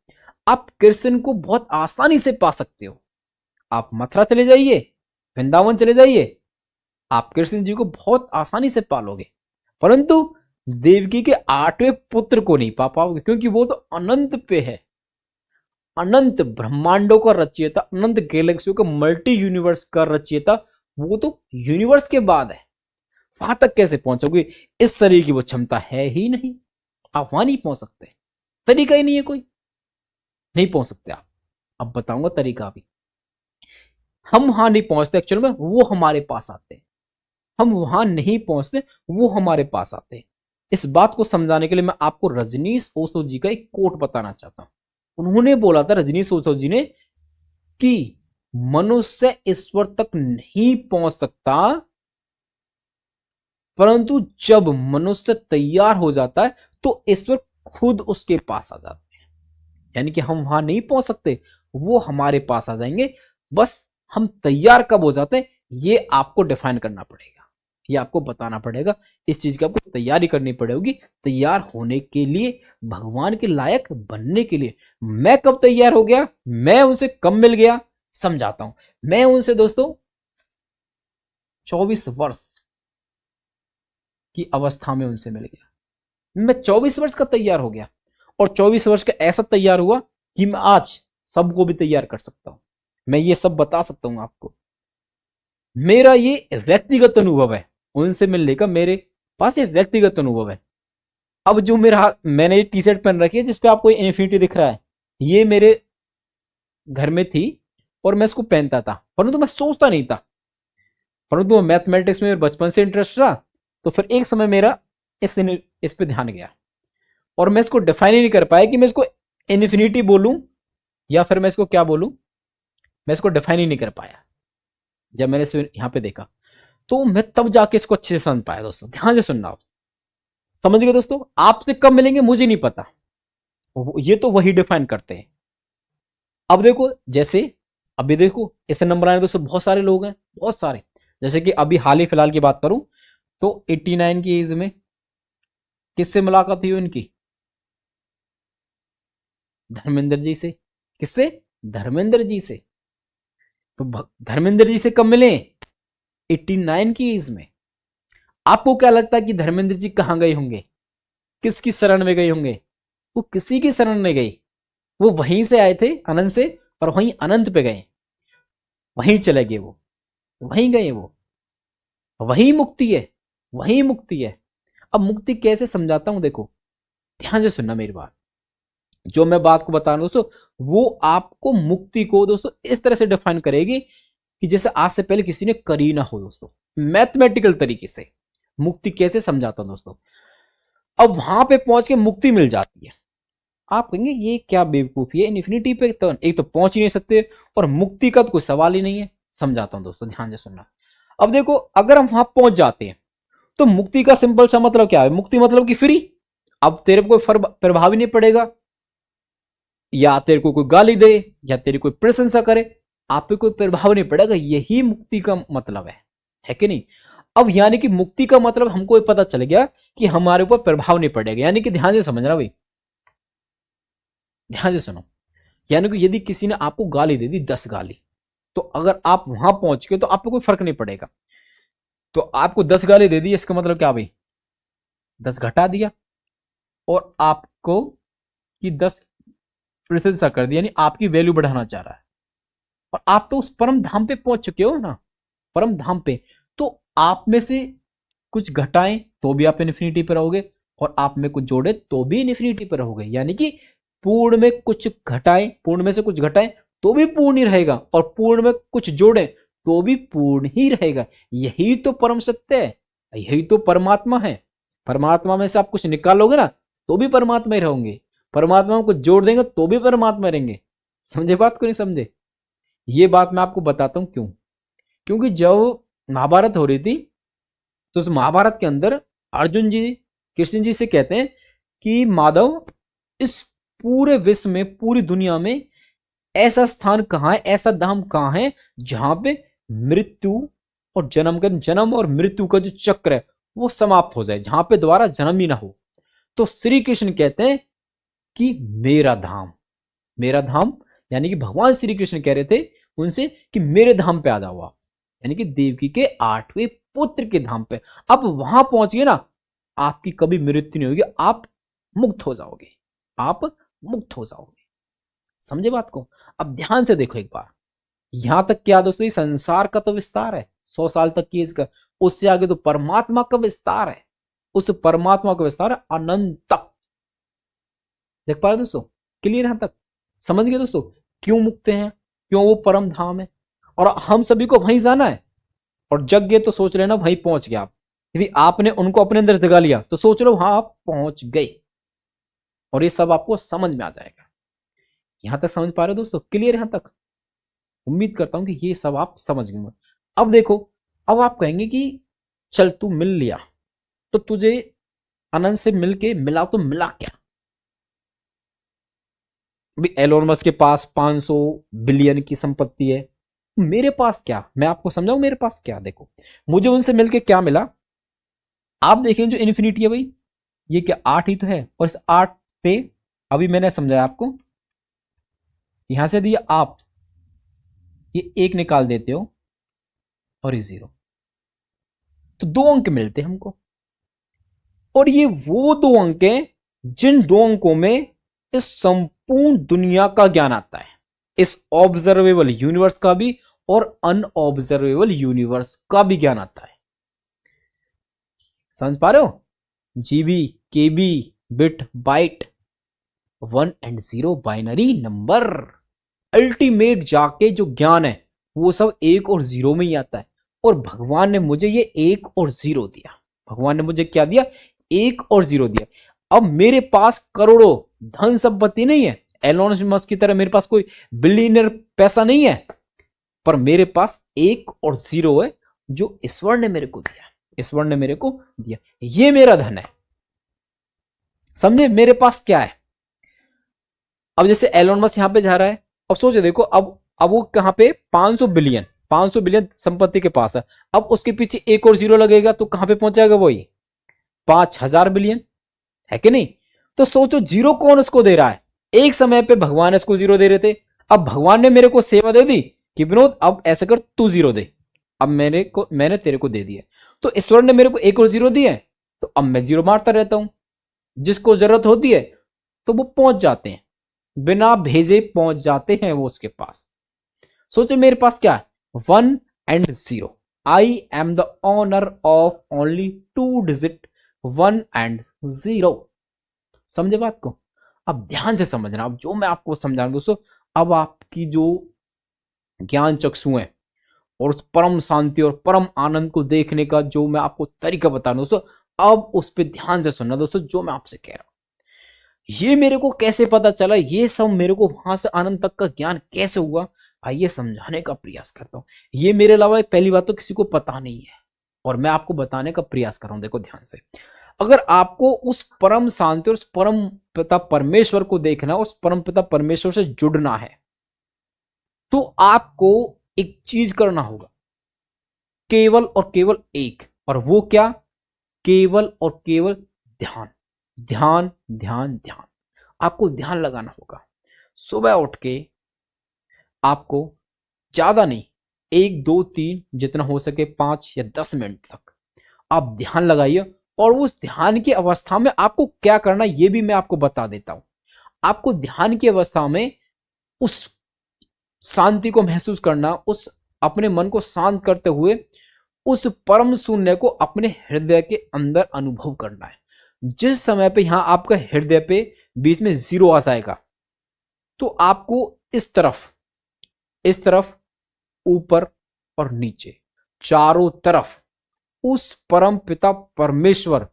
आप कृष्ण को बहुत आसानी से पा सकते हो। आप मथुरा चले जाइए, वृंदावन चले जाइए, आप कृष्ण जी को बहुत आसानी से पालोगे, परंतु देवकी के 8वें पुत्र को नहीं पा पाओगे, क्योंकि वो तो अनंत पे है। अनंत ब्रह्मांडों का रचयिता, अनंत गैलेक्सियों का, मल्टी यूनिवर्स का रचयिता, वो तो यूनिवर्स के बाद है। वहां तक कैसे पहुंचोगे? इस शरीर की वो क्षमता है ही नहीं, आप वहां नहीं पहुंच सकते, तरीका ही नहीं है, कोई नहीं पहुंच सकते आप। अब बताऊंगा तरीका भी। हम वहां नहीं पहुंचते एक्चुअल में, वो हमारे पास आते हैं। हम वहां नहीं पहुंचते, वो हमारे पास आते हैं। इस बात को समझाने के लिए मैं आपको रजनीश ओशो जी का एक कोट बताना चाहता हूं। उन्होंने बोला था, रजनीश ओशो जी ने, कि मनुष्य ईश्वर तक नहीं पहुंच सकता, परंतु जब मनुष्य तैयार हो जाता है तो ईश्वर खुद उसके पास आ जाते हैं। यानी कि हम वहां नहीं पहुंच सकते, वो हमारे पास आ जाएंगे। बस हम तैयार कब हो जाते हैं, ये आपको डिफाइन करना पड़ेगा, ये आपको बताना पड़ेगा। इस चीज की आपको तैयारी करनी पड़ेगी। तैयार होने के लिए, भगवान के लायक बनने के लिए। मैं कब तैयार हो गया, मैं उनसे कब मिल गया, समझाता हूं। मैं उनसे दोस्तों 24 वर्ष की अवस्था में उनसे मिल गया। मैं 24 वर्ष का तैयार हो गया, और 24 वर्ष का ऐसा तैयार हुआ कि मैं आज सबको भी तैयार कर सकता हूं। मैं ये सब बता सकता हूं आपको। मेरा ये व्यक्तिगत अनुभव है, उनसे मिलने का मेरे पास ये व्यक्तिगत अनुभव है। अब जो मेरा, मैंने ये टी शर्ट पहन रखी है जिसपे आपको इन्फिनिटी दिख रहा है, ये मेरे घर में थी और मैं इसको पहनता था, परंतु मैं सोचता नहीं था। परंतु मैथमेटिक्स में बचपन से इंटरेस्ट रहा, तो फिर एक समय मेरा इस पे ध्यान गया, और मैं इसको डिफाइन ही नहीं कर पाया कि मैं इसको इन्फिनिटी बोलूं या फिर मैं इसको क्या बोलूं। मैं इसको डिफाइन ही नहीं कर पाया। जब मैंने इसे यहां पे देखा, तो मैं तब जाके इसको अच्छे से समझ पाया। दोस्तों ध्यान से सुनना, आप समझ गए। दोस्तों आपसे कब मिलेंगे मुझे नहीं पता, ये तो वही डिफाइन करते हैं। अब देखो, जैसे अभी देखो इसे नंबर आने दोस्तों बहुत सारे लोग हैं, बहुत सारे। जैसे कि अभी हाल ही फिलहाल की बात करूं तो 89 की एज में किससे मुलाकात हुई उनकी? धर्मेंद्र जी से। किससे? धर्मेंद्र जी से। तो धर्मेंद्र जी से कब मिले? 89 की एज में। आपको क्या लगता है कि धर्मेंद्र जी कहां गए होंगे, किसकी शरण में गए होंगे? वो किसी की शरण में गए, वो वहीं से आए थे अनंत से, और वहीं अनंत पे गए, वहीं चले गए, वो वहीं गए, वो वही मुक्ति है, वही मुक्ति है। अब मुक्ति कैसे समझाता हूं, देखो ध्यान से सुनना मेरी बात। जो मैं बात को बता रहा हूं दोस्तों, वो आपको मुक्ति को दोस्तों इस तरह से डिफाइन करेगी कि जैसे आज से पहले किसी ने करी ना हो। दोस्तों मैथमेटिकल तरीके से मुक्ति कैसे समझाता हूं दोस्तों। अब वहां पे पहुंच के मुक्ति मिल जाती है। आप कहेंगे ये क्या बेवकूफी है, इन्फिनिटी पे तो एक तो पहुंच ही नहीं सकते, और मुक्ति का तो कोई सवाल ही नहीं है। समझाता हूं दोस्तों, ध्यान से सुनना। अब देखो, अगर हम वहां पहुंच जाते हैं तो मुक्ति का सिंपल सा मतलब क्या है? मुक्ति मतलब कि फ्री। अब तेरे को कोई प्रभाव ही नहीं पड़ेगा, या तेरे को कोई गाली दे या तेरी कोई प्रशंसा करे, आप पे कोई प्रभाव नहीं पड़ेगा। यही मुक्ति का मतलब है कि नहीं। अब यानी कि मुक्ति का मतलब हमको पता चल गया कि हमारे ऊपर प्रभाव नहीं पड़ेगा। यानी कि ध्यान से समझना भाई, ध्यान से सुनो। यानी कि यदि किसी ने आपको गाली दे दी 10 गाली, तो अगर आप वहां पहुंच गए तो आपको कोई फर्क नहीं पड़ेगा। तो आपको 10 गाली दे दी, इसका मतलब क्या भाई, 10 घटा दिया, और आपको कि 10 प्रशंसा कर दी, यानी आपकी वैल्यू बढ़ाना चाह रहा है। और आप तो उस परम धाम पे पहुंच चुके हो ना, परम धाम पे। तो आप में से कुछ घटाएं तो भी आप इन्फिनिटी पर रहोगे, और आप में कुछ जोड़े तो भी इन्फिनिटी पर रहोगे। यानी कि पूर्ण में कुछ घटाएं, पूर्ण में से कुछ घटाएं तो भी पूर्ण ही रहेगा, और पूर्ण में कुछ जोड़े तो भी पूर्ण ही रहेगा। यही तो परम सत्य है, यही तो परमात्मा है। परमात्मा में से आप कुछ निकालोगे ना तो भी परमात्मा ही रहोगे, परमात्मा में कुछ जोड़ देंगे तो भी परमात्मा रहेंगे। समझे बात को, नहीं समझे? ये बात मैं आपको बताता हूं क्यों। क्योंकि जब महाभारत हो रही थी तो उस महाभारत के अंदर अर्जुन जी कृष्ण जी से कहते हैं कि माधव, इस पूरे विश्व में, पूरी दुनिया में ऐसा स्थान कहां है, ऐसा धाम कहां है जहां पे मृत्यु और जन्म और मृत्यु का जो चक्र है वो समाप्त हो जाए, जहां पे दोबारा जन्म ही ना हो। तो श्री कृष्ण कहते हैं कि मेरा धाम, मेरा धाम, यानी कि भगवान श्री कृष्ण कह रहे थे उनसे कि मेरे धाम पे आ जाओ आप, यानी कि देवकी के 8वें पुत्र के धाम पे। अब वहां पहुंच गए ना, आपकी कभी मृत्यु नहीं होगी, आप मुक्त हो जाओगे, आप मुक्त हो जाओगे। समझे बात को? अब ध्यान से देखो एक बार, यहां तक क्या दोस्तों, ये संसार का तो विस्तार है 100 साल तक की इसका, उससे आगे तो परमात्मा का विस्तार है, उस परमात्मा का विस्तार है अनंत तक। देख पा रहे दोस्तों? क्लियर यहां तक? समझ गए दोस्तों क्यों मुक्त हैं, क्यों वो परम धाम है, और हम सभी को वहीं जाना है। और जग गए तो सोच लेना वहीं पहुंच गया आप। यदि आपने उनको अपने अंदर जगा लिया तो सोच लो हाँ आप पहुंच गए, और ये सब आपको समझ में आ जाएगा। यहां तक समझ पा रहे हो दोस्तों? क्लियर यहां तक? उम्मीद करता हूं कि ये सब आप समझ गए। अब देखो, अब आप कहेंगे कि चल तू मिल लिया, तो तुझे अनंत से मिलके मिला तो मिला क्या? अभी एलोन मस्क के पास 500 बिलियन की संपत्ति है, मेरे पास क्या? मैं आपको समझाऊं मेरे पास क्या। देखो मुझे उनसे मिलके क्या मिला, आप देखें जो इन्फिनिटी है भाई, ये क्या 8 ही तो है, और इस 8 पे अभी मैंने समझाया आपको, यहां से दिया आप ये 1 निकाल देते हो और ये 0, तो 2 अंक मिलते हैं हमको। और ये वो 2 अंक हैं जिन 2 अंकों में इस संपूर्ण दुनिया का ज्ञान आता है, इस ऑब्जर्वेबल यूनिवर्स का भी और अनऑब्जर्वेबल यूनिवर्स का भी ज्ञान आता है। समझ पा रहे हो? जीबी, केबी, बिट, बाइट, 1 और 0 बाइनरी नंबर। अल्टीमेट जाके जो ज्ञान है वो सब 1 और 0 में ही आता है। और भगवान ने मुझे ये 1 और 0 दिया। भगवान ने मुझे क्या दिया? 1 और 0 दिया। अब मेरे पास करोड़ों धन संपत्ति नहीं है, एलोन मस्क की तरह मेरे पास कोई बिलियनर पैसा नहीं है, पर मेरे पास 1 और 0 है जो ईश्वर ने मेरे को दिया, ईश्वर ने मेरे को दिया। ये मेरा धन है। समझे मेरे पास क्या है? अब जैसे एलोन मस्क यहां पे जा रहा है, अब सोचो देखो, अब वो कहां पे 500 बिलियन संपत्ति के पास है। अब उसके पीछे 1 और 0 लगेगा तो कहां पे पहुंच जाएगा? वही 5000 बिलियन, है कि नहीं? तो सोचो 0 कौन उसको दे रहा है? एक समय पे भगवान इसको 0 दे रहे थे, अब भगवान ने मेरे को सेवा दे दी कि विनोद अब ऐसा कर तू 0 दे, अब मैंने तेरे को दे दिया। तो ईश्वर ने मेरे को 1 और 0 दिया है, तो अब मैं 0 मारता रहता हूं। जिसको जरूरत होती है तो वो पहुंच जाते हैं, बिना भेजे पहुंच जाते हैं वो उसके पास। सोचो मेरे पास क्या है? 1 और 0। I am the owner of only 2 digit 1 और 0। समझे बात को? अब ध्यान से समझना। अब जो मैं आपको समझा रहा हूं दोस्तों, अब आपकी जो ज्ञान चक्षु है और उस परम शांति और परम आनंद को देखने का जो मैं आपको तरीका बता रहा हूं दोस्तों, अब उस पर ध्यान से सुनना दोस्तों जो मैं आपसे कह रहा हूं। ये मेरे को कैसे पता चला, ये सब मेरे को वहां से आनंद तक का ज्ञान कैसे हुआ, आइए समझाने का प्रयास करता हूं। ये मेरे अलावा पहली बात तो किसी को पता नहीं है, और मैं आपको बताने का प्रयास कर रहा हूं। देखो ध्यान से, अगर आपको उस परम शांति और उस परम पिता परमेश्वर को देखना, उस परम पिता परमेश्वर से जुड़ना है, तो आपको एक चीज करना होगा, केवल और केवल एक, और वो क्या? केवल और केवल ध्यान, ध्यान ध्यान ध्यान। आपको ध्यान लगाना होगा। सुबह उठ के आपको ज्यादा नहीं, 1 2 3 जितना हो सके 5 या 10 मिनट तक आप ध्यान लगाइए। और उस ध्यान की अवस्था में आपको क्या करना ये भी मैं आपको बता देता हूं। आपको ध्यान की अवस्था में उस शांति को महसूस करना, उस अपने मन को शांत करते हुए उस परम शून्य को अपने हृदय के अंदर अनुभव करना है। जिस समय पे यहां आपका हृदय पे बीच में 0 आ जाएगा, तो आपको इस तरफ ऊपर और नीचे चारों तरफ उस परम पिता परमेश्वर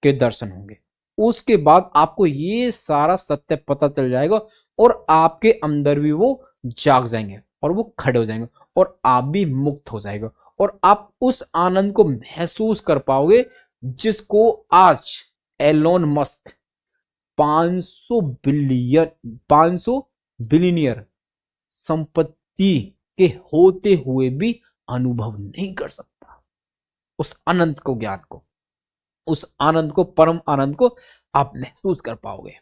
के दर्शन होंगे। उसके बाद आपको ये सारा सत्य पता चल जाएगा और आपके अंदर भी वो जाग जाएंगे और वो खड़े हो जाएंगे और आप भी मुक्त हो जाएगा और आप उस आनंद को महसूस कर पाओगे जिसको आज एलोन मस्क 500 बिलियनियर संपत्ति के होते हुए भी अनुभव नहीं कर सकता। उस आनंद को, ज्ञान को, उस आनंद को, परम आनंद को आप महसूस कर पाओगे।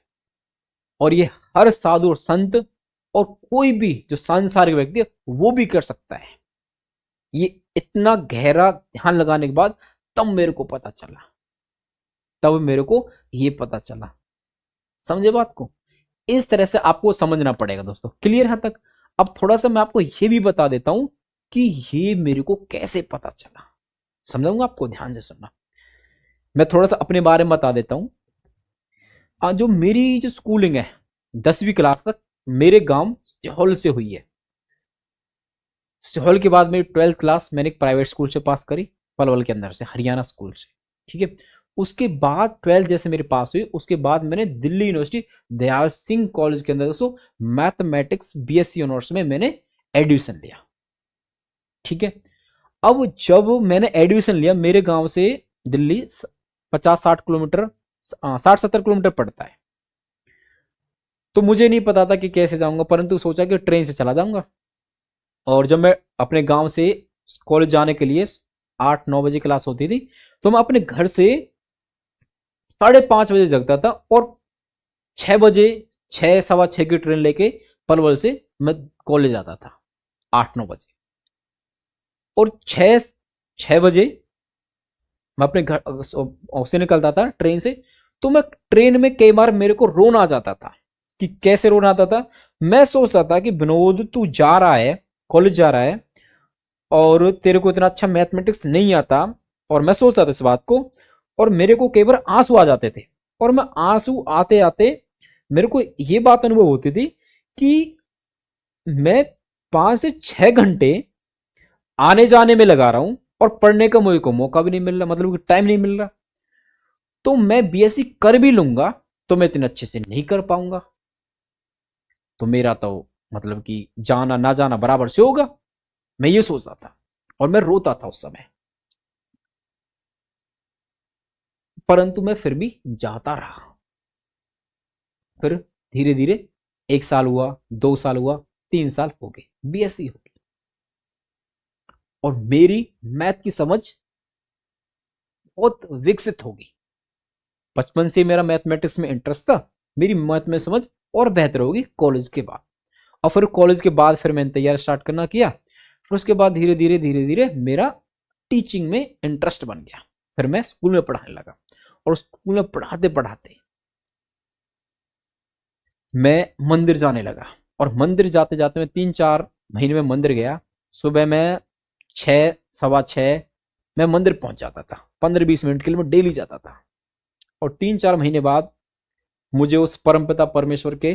और ये हर साधु और संत और कोई भी जो सांसारिक व्यक्ति है वो भी कर सकता है। ये इतना गहरा ध्यान लगाने के बाद तब मेरे को पता चला, तब मेरे को ये पता चला। समझे बात को? इस तरह से आपको समझना पड़ेगा दोस्तों। क्लियर है तक? अब थोड़ा सा मैं आपको ये भी बता देता हूं कि ये मेरे को कैसे पता चला। समझाऊंगा आपको, ध्यान से सुनना। मैं थोड़ा सा अपने बारे में बता देता हूं। जो मेरी जो स्कूलिंग है 10वीं क्लास तक मेरे गांव सिहोल से हुई है। सिहोल के बाद मेरी 12th क्लास मैंने एक प्राइवेट स्कूल से पास करी, पलवल के अंदर से, हरियाणा स्कूल से। ठीक है। उसके बाद 12th जैसे मेरे पास हुई, उसके बाद मैंने दिल्ली यूनिवर्सिटी दयाल सिंह कॉलेज के अंदर दोस्तों मैथमेटिक्स बीएससी ऑनर्स में मैंने एडमिशन लिया। ठीक है। अब जब मैंने एडमिशन लिया, मेरे गांव से दिल्ली 50-60 किलोमीटर, 60-70 किलोमीटर पड़ता है। तो मुझे नहीं पता था कि कैसे जाऊंगा, परंतु सोचा कि ट्रेन से चला जाऊंगा। और जब मैं अपने गांव से कॉलेज जाने के लिए 8-9 बजे क्लास होती थी, तो मैं अपने घर से 5:30 बजे जगता था और 6 बजे, 6 सवा 6 की ट्रेन लेके पलवल से मैं कॉलेज आता था 8-9 बजे। और 6 बजे मैं अपने घर से निकलता था ट्रेन से। तो मैं ट्रेन में कई बार मेरे को रोना आ जाता था। कि कैसे रोना आता था? मैं सोचता था कि विनोद तू जा रहा है, कॉलेज जा रहा है और तेरे को इतना अच्छा मैथमेटिक्स नहीं आता। और मैं सोचता था इस बात को, और मेरे को कई बार आंसू आ जाते थे। और मैं आंसू आते आते मेरे को ये बात अनुभव होती थी कि मैं 5 से 6 घंटे आने जाने में लगा रहा हूं और पढ़ने का मुझे को मौका भी नहीं मिल रहा, मतलब टाइम नहीं मिल रहा। तो मैं बीएससी कर भी लूंगा तो मैं इतने अच्छे से नहीं कर पाऊंगा। तो मेरा तो मतलब कि जाना ना जाना बराबर से होगा, मैं ये सोचता था और मैं रोता था उस समय। परंतु मैं फिर भी जाता रहा। फिर धीरे धीरे 1 साल हुआ, 2 साल हुआ, 3 साल हो गए, बीएससी हो गई। और मेरी मैथ की समझ बहुत विकसित होगी। बचपन से मेरा मैथमेटिक्स में इंटरेस्ट था, मेरी मैथ में समझ और बेहतर होगी कॉलेज के बाद। और फिर कॉलेज के बाद फिर मैंने तैयारी स्टार्ट करना किया। फिर उसके बाद धीरे धीरे मेरा टीचिंग में इंटरेस्ट बन गया। फिर मैं स्कूल में पढ़ाने लगा और स्कूल में पढ़ाते पढ़ाते मैं मंदिर जाने लगा। और मंदिर जाते जाते मैं 3-4 महीने में मंदिर गया। सुबह में 6 सवा 6 मैं मंदिर पहुंच जाता था, 15-20 मिनट के लिए मैं डेली जाता था। और 3-4 महीने बाद मुझे उस परमपिता परमेश्वर के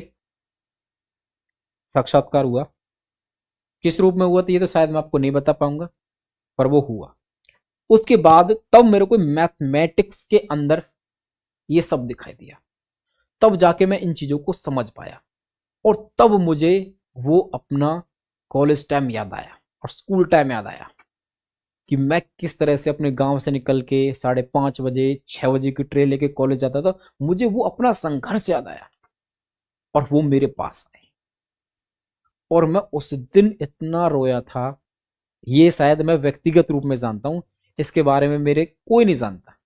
साक्षात्कार हुआ। किस रूप में हुआ था ये तो शायद मैं आपको नहीं बता पाऊंगा, पर वो हुआ। उसके बाद तब मेरे को मैथमेटिक्स के अंदर ये सब दिखाई दिया। तब जाके मैं इन चीजों को समझ पाया और तब मुझे वो अपना कॉलेज टाइम याद आया और स्कूल टाइम याद आया कि मैं किस तरह से अपने गांव से निकल के 5:30 बजे 6 बजे की ट्रेन लेके कॉलेज जाता था। मुझे वो अपना संघर्ष याद आया और वो मेरे पास आए और मैं उस दिन इतना रोया था। ये शायद मैं व्यक्तिगत रूप में जानता हूं, इसके बारे में मेरे कोई नहीं जानता,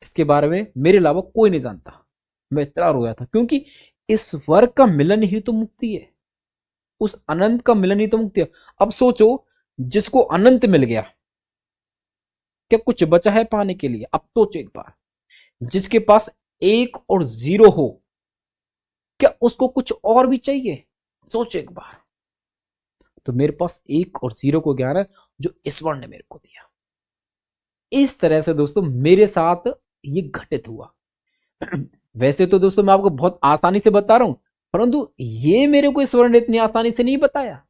इसके बारे में मेरे अलावा कोई नहीं जानता। मैं इतना रोया था क्योंकि इस वर्ग का मिलन ही तो मुक्ति है, उस अनंत का मिलन ही तो मुक्ति है। अब सोचो, जिसको अनंत मिल गया, क्या कुछ बचा है पाने के लिए? अब सोचो एक बार, जिसके पास 1 और 0 हो, क्या उसको कुछ और भी चाहिए? सोचो एक बार। तो मेरे पास 1 और 0 को ज्ञान है जो ईश्वर ने मेरे को दिया। इस तरह से दोस्तों मेरे साथ ये घटित हुआ। वैसे तो दोस्तों मैं आपको बहुत आसानी से बता रहा हूं, परंतु ये मेरे को ईश्वर ने इतनी आसानी से नहीं बताया,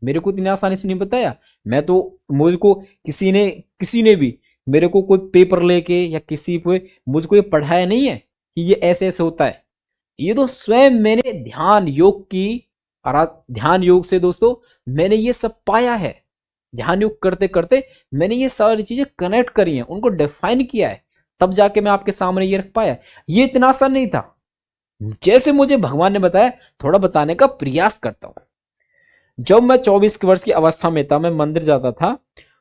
मेरे को इतनी आसानी से नहीं बताया। मैं तो, मुझको किसी ने भी मेरे को कोई पेपर लेके या किसी पे मुझको ये पढ़ाया नहीं है कि ये ऐसे ऐसे होता है। ये तो स्वयं मैंने ध्यान योग से दोस्तों मैंने ये सब पाया है। ध्यान योग करते करते मैंने ये सारी चीजें कनेक्ट करी हैं, उनको डिफाइन किया है, तब जाके मैं आपके सामने ये रख पाया। ये इतना आसान नहीं था। जैसे मुझे भगवान ने बताया, थोड़ा बताने का प्रयास करता हूं। जब मैं 24 वर्ष की अवस्था में था, मैं मंदिर जाता था,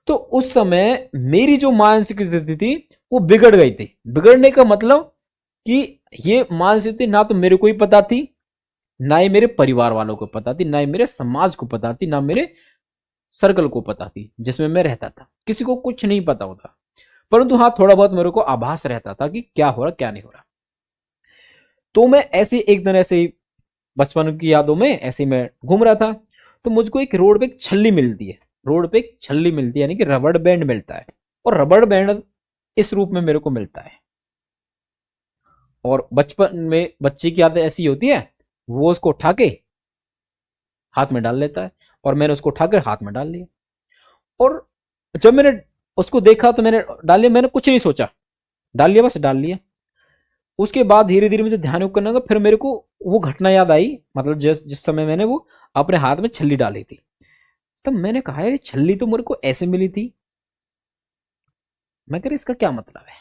तो उस समय मेरी जो मानसिक स्थिति थी वो बिगड़ गई थी। बिगड़ने का मतलब कि ये मानसिक स्थिति ना तो मेरे को ही पता थी, ना ही मेरे परिवार वालों को पता थी, ना ही मेरे समाज को पता थी, ना मेरे सर्कल को पता थी जिसमें मैं रहता था। किसी को कुछ नहीं पता होता, परंतु हाँ थोड़ा बहुत मेरे को आभास रहता था कि क्या हो रहा क्या नहीं हो रहा। तो मैं ऐसे एक दिन ऐसे ही बचपन की यादों में ऐसे ही मैं घूम रहा था, तो मुझको एक रोड पे एक छल्ली मिलती है। रोड पे एक छल्ली मिलती है, यानी कि रबड़ बैंड मिलता है, और रबड़ बैंड इस रूप में मेरे को मिलता है। और बचपन में बच्चे की आदत ऐसी होती है, वो उसको उठा के हाथ में डाल लेता है, और मैंने उसको उठाकर हाथ में डाल लिया। और जब मैंने उसको देखा तो मैंने डाल लिया, मैंने कुछ नहीं सोचा, डाल लिया, बस डाल लिया। उसके बाद धीरे धीरे मुझे ध्यान योग करना था, फिर मेरे को वो घटना याद आई, मतलब जिस समय मैंने वो अपने हाथ में छल्ली डाली थी। तब मैंने कहा ये छल्ली तो मेरे को ऐसे मिली थी, मैं कह रहा इसका क्या मतलब है,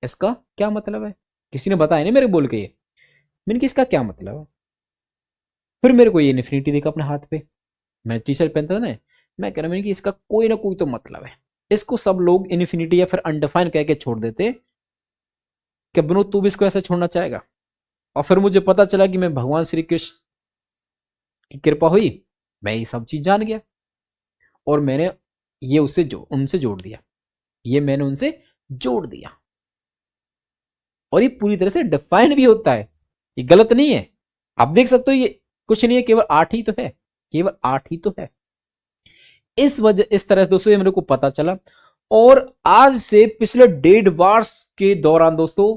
इसका क्या मतलब है? किसी ने बताया नहीं मेरे बोल के ये। मैंने कहा इसका क्या मतलब है? फिर मेरे को ये इन्फिनिटी देखा अपने हाथ पे, मैं टी शर्ट पहनता था ना, मैं कह रहा मैंने कि इसका कोई ना कोई तो मतलब है। इसको सब लोग इन्फिनिटी या फिर अनडिफाइन कह के छोड़ देते, कि विनोद तू भी इसको ऐसा छोड़ना चाहेगा? और फिर मुझे पता चला कि मैं भगवान श्री कृष्ण की कृपा हुई, मैं ये सब चीज जान गया, और मैंने ये उनसे जोड़ दिया, ये मैंने उनसे जोड़ दिया। और ये पूरी तरह से डिफाइन भी होता है, ये गलत नहीं है। आप देख सकते हो ये कुछ नहीं है, केवल 8 ही तो है, केवल 8 ही तो है। इस तरह से दोस्तों ये मेरे को पता चला। और आज से पिछले 1.5 वर्ष के दौरान दोस्तों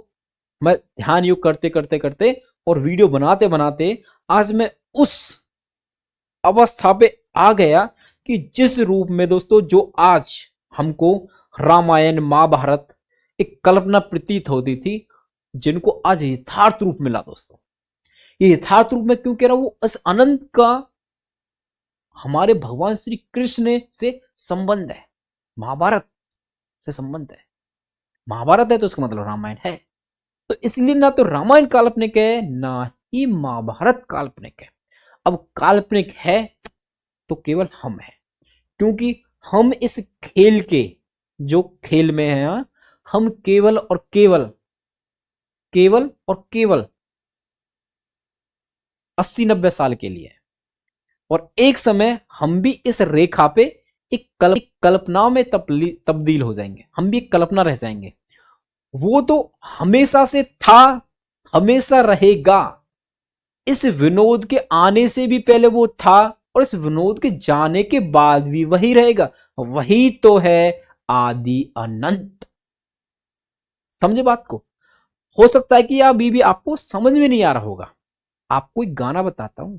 मैं ध्यान योग करते करते करते और वीडियो बनाते बनाते आज मैं उस अवस्था पे आ गया कि जिस रूप में दोस्तों जो आज हमको रामायण महाभारत एक कल्पना प्रतीत होती थी, जिनको आज यथार्थ रूप मिला दोस्तों। ये यथार्थ रूप में क्यों कह रहा हूं? इस अनंत का हमारे भगवान श्री कृष्ण से संबंध है, महाभारत से संबंध है। महाभारत है तो इसका मतलब रामायण है, तो इसलिए ना तो रामायण काल्पनिक है ना ही महाभारत काल्पनिक है। अब काल्पनिक है तो केवल हम हैं, क्योंकि हम इस खेल के जो खेल में हैं, हम केवल और केवल 80-90 साल के लिए, और एक समय हम भी इस रेखा पे एक कल्पना में तब्दील हो जाएंगे, हम भी एक कल्पना रह जाएंगे। वो तो हमेशा से था, हमेशा रहेगा। इस विनोद के आने से भी पहले वो था, और इस विनोद के जाने के बाद भी वही रहेगा। वही तो है आदि अनंत। समझे बात को? हो सकता है कि अभी भी आपको समझ में नहीं आ रहा होगा। आपको एक गाना बताता हूं,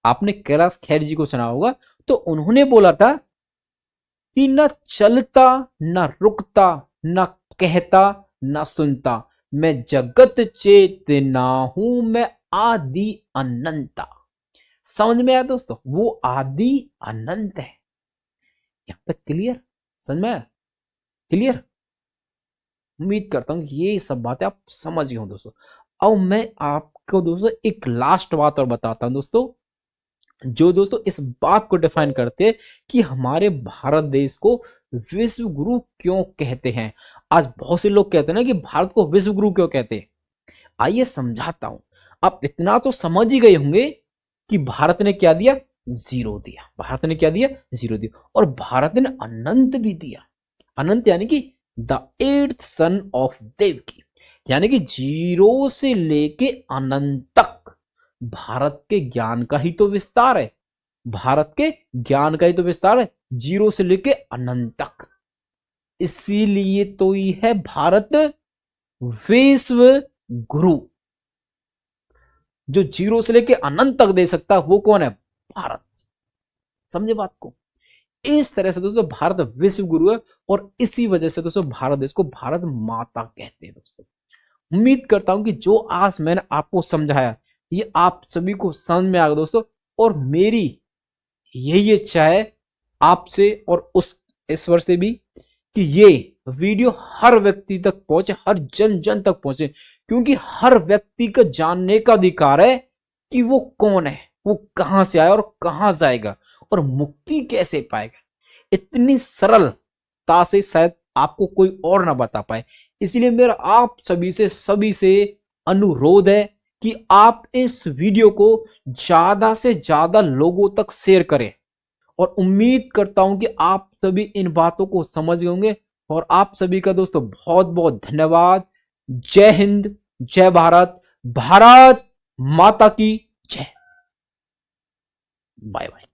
आपने कैलाश खेर जी को सुना होगा, तो उन्होंने बोला था कि न चलता न रुकता न कहता न सुनता, मैं जगत चेतना हूं, मैं आदि अनंता। समझ में आया दोस्तों? वो आदि अनंत है। यहां तक क्लियर? समझ में आया? क्लियर? उम्मीद करता हूं कि ये सब बातें आप समझ गए हो दोस्तों। अब मैं आपको दोस्तों एक लास्ट बात और बताता हूं दोस्तों, जो दोस्तों इस बात को डिफाइन करते हैं कि हमारे भारत देश को विश्व गुरु क्यों कहते हैं। आज बहुत से लोग कहते हैं ना कि भारत को विश्व गुरु क्यों कहते हैं। आइए समझाता हूं। आप इतना तो समझ ही गए होंगे कि भारत ने क्या दिया? जीरो दिया। भारत ने क्या दिया? जीरो दिया। और भारत ने अनंत भी दिया। अनंत यानी कि the eighth son of Devaki, यानी कि जीरो से लेके अनंत तक भारत के ज्ञान का ही तो विस्तार है। भारत के ज्ञान का ही तो विस्तार है, जीरो से लेके अनंत तक। इसीलिए तो ही है भारत विश्व गुरु। जो जीरो से लेके अनंत तक दे सकता है वो कौन है? भारत। समझे बात को? इस तरह से दोस्तों भारत विश्व गुरु है, और इसी वजह से दोस्तों भारत देश को भारत माता कहते हैं दोस्तों। उम्मीद करता हूं कि जो आज मैंने आपको समझाया ये आप सभी को समझ में आ गया दोस्तों। और मेरी यही इच्छा है आपसे और उस ईश्वर से भी कि ये वीडियो हर व्यक्ति तक पहुंचे, हर जन जन तक पहुंचे, क्योंकि हर व्यक्ति का जानने का अधिकार है कि वो कौन है, वो कहां से आया और कहां जाएगा और मुक्ति कैसे पाएगा। इतनी सरलता से शायद आपको कोई और ना बता पाए। इसलिए मेरा आप सभी से अनुरोध है कि आप इस वीडियो को ज्यादा से ज्यादा लोगों तक शेयर करें। और उम्मीद करता हूं कि आप सभी इन बातों को समझ गए होंगे। और आप सभी का दोस्तों बहुत बहुत धन्यवाद। जय हिंद, जय भारत, भारत माता की जय। Bye bye.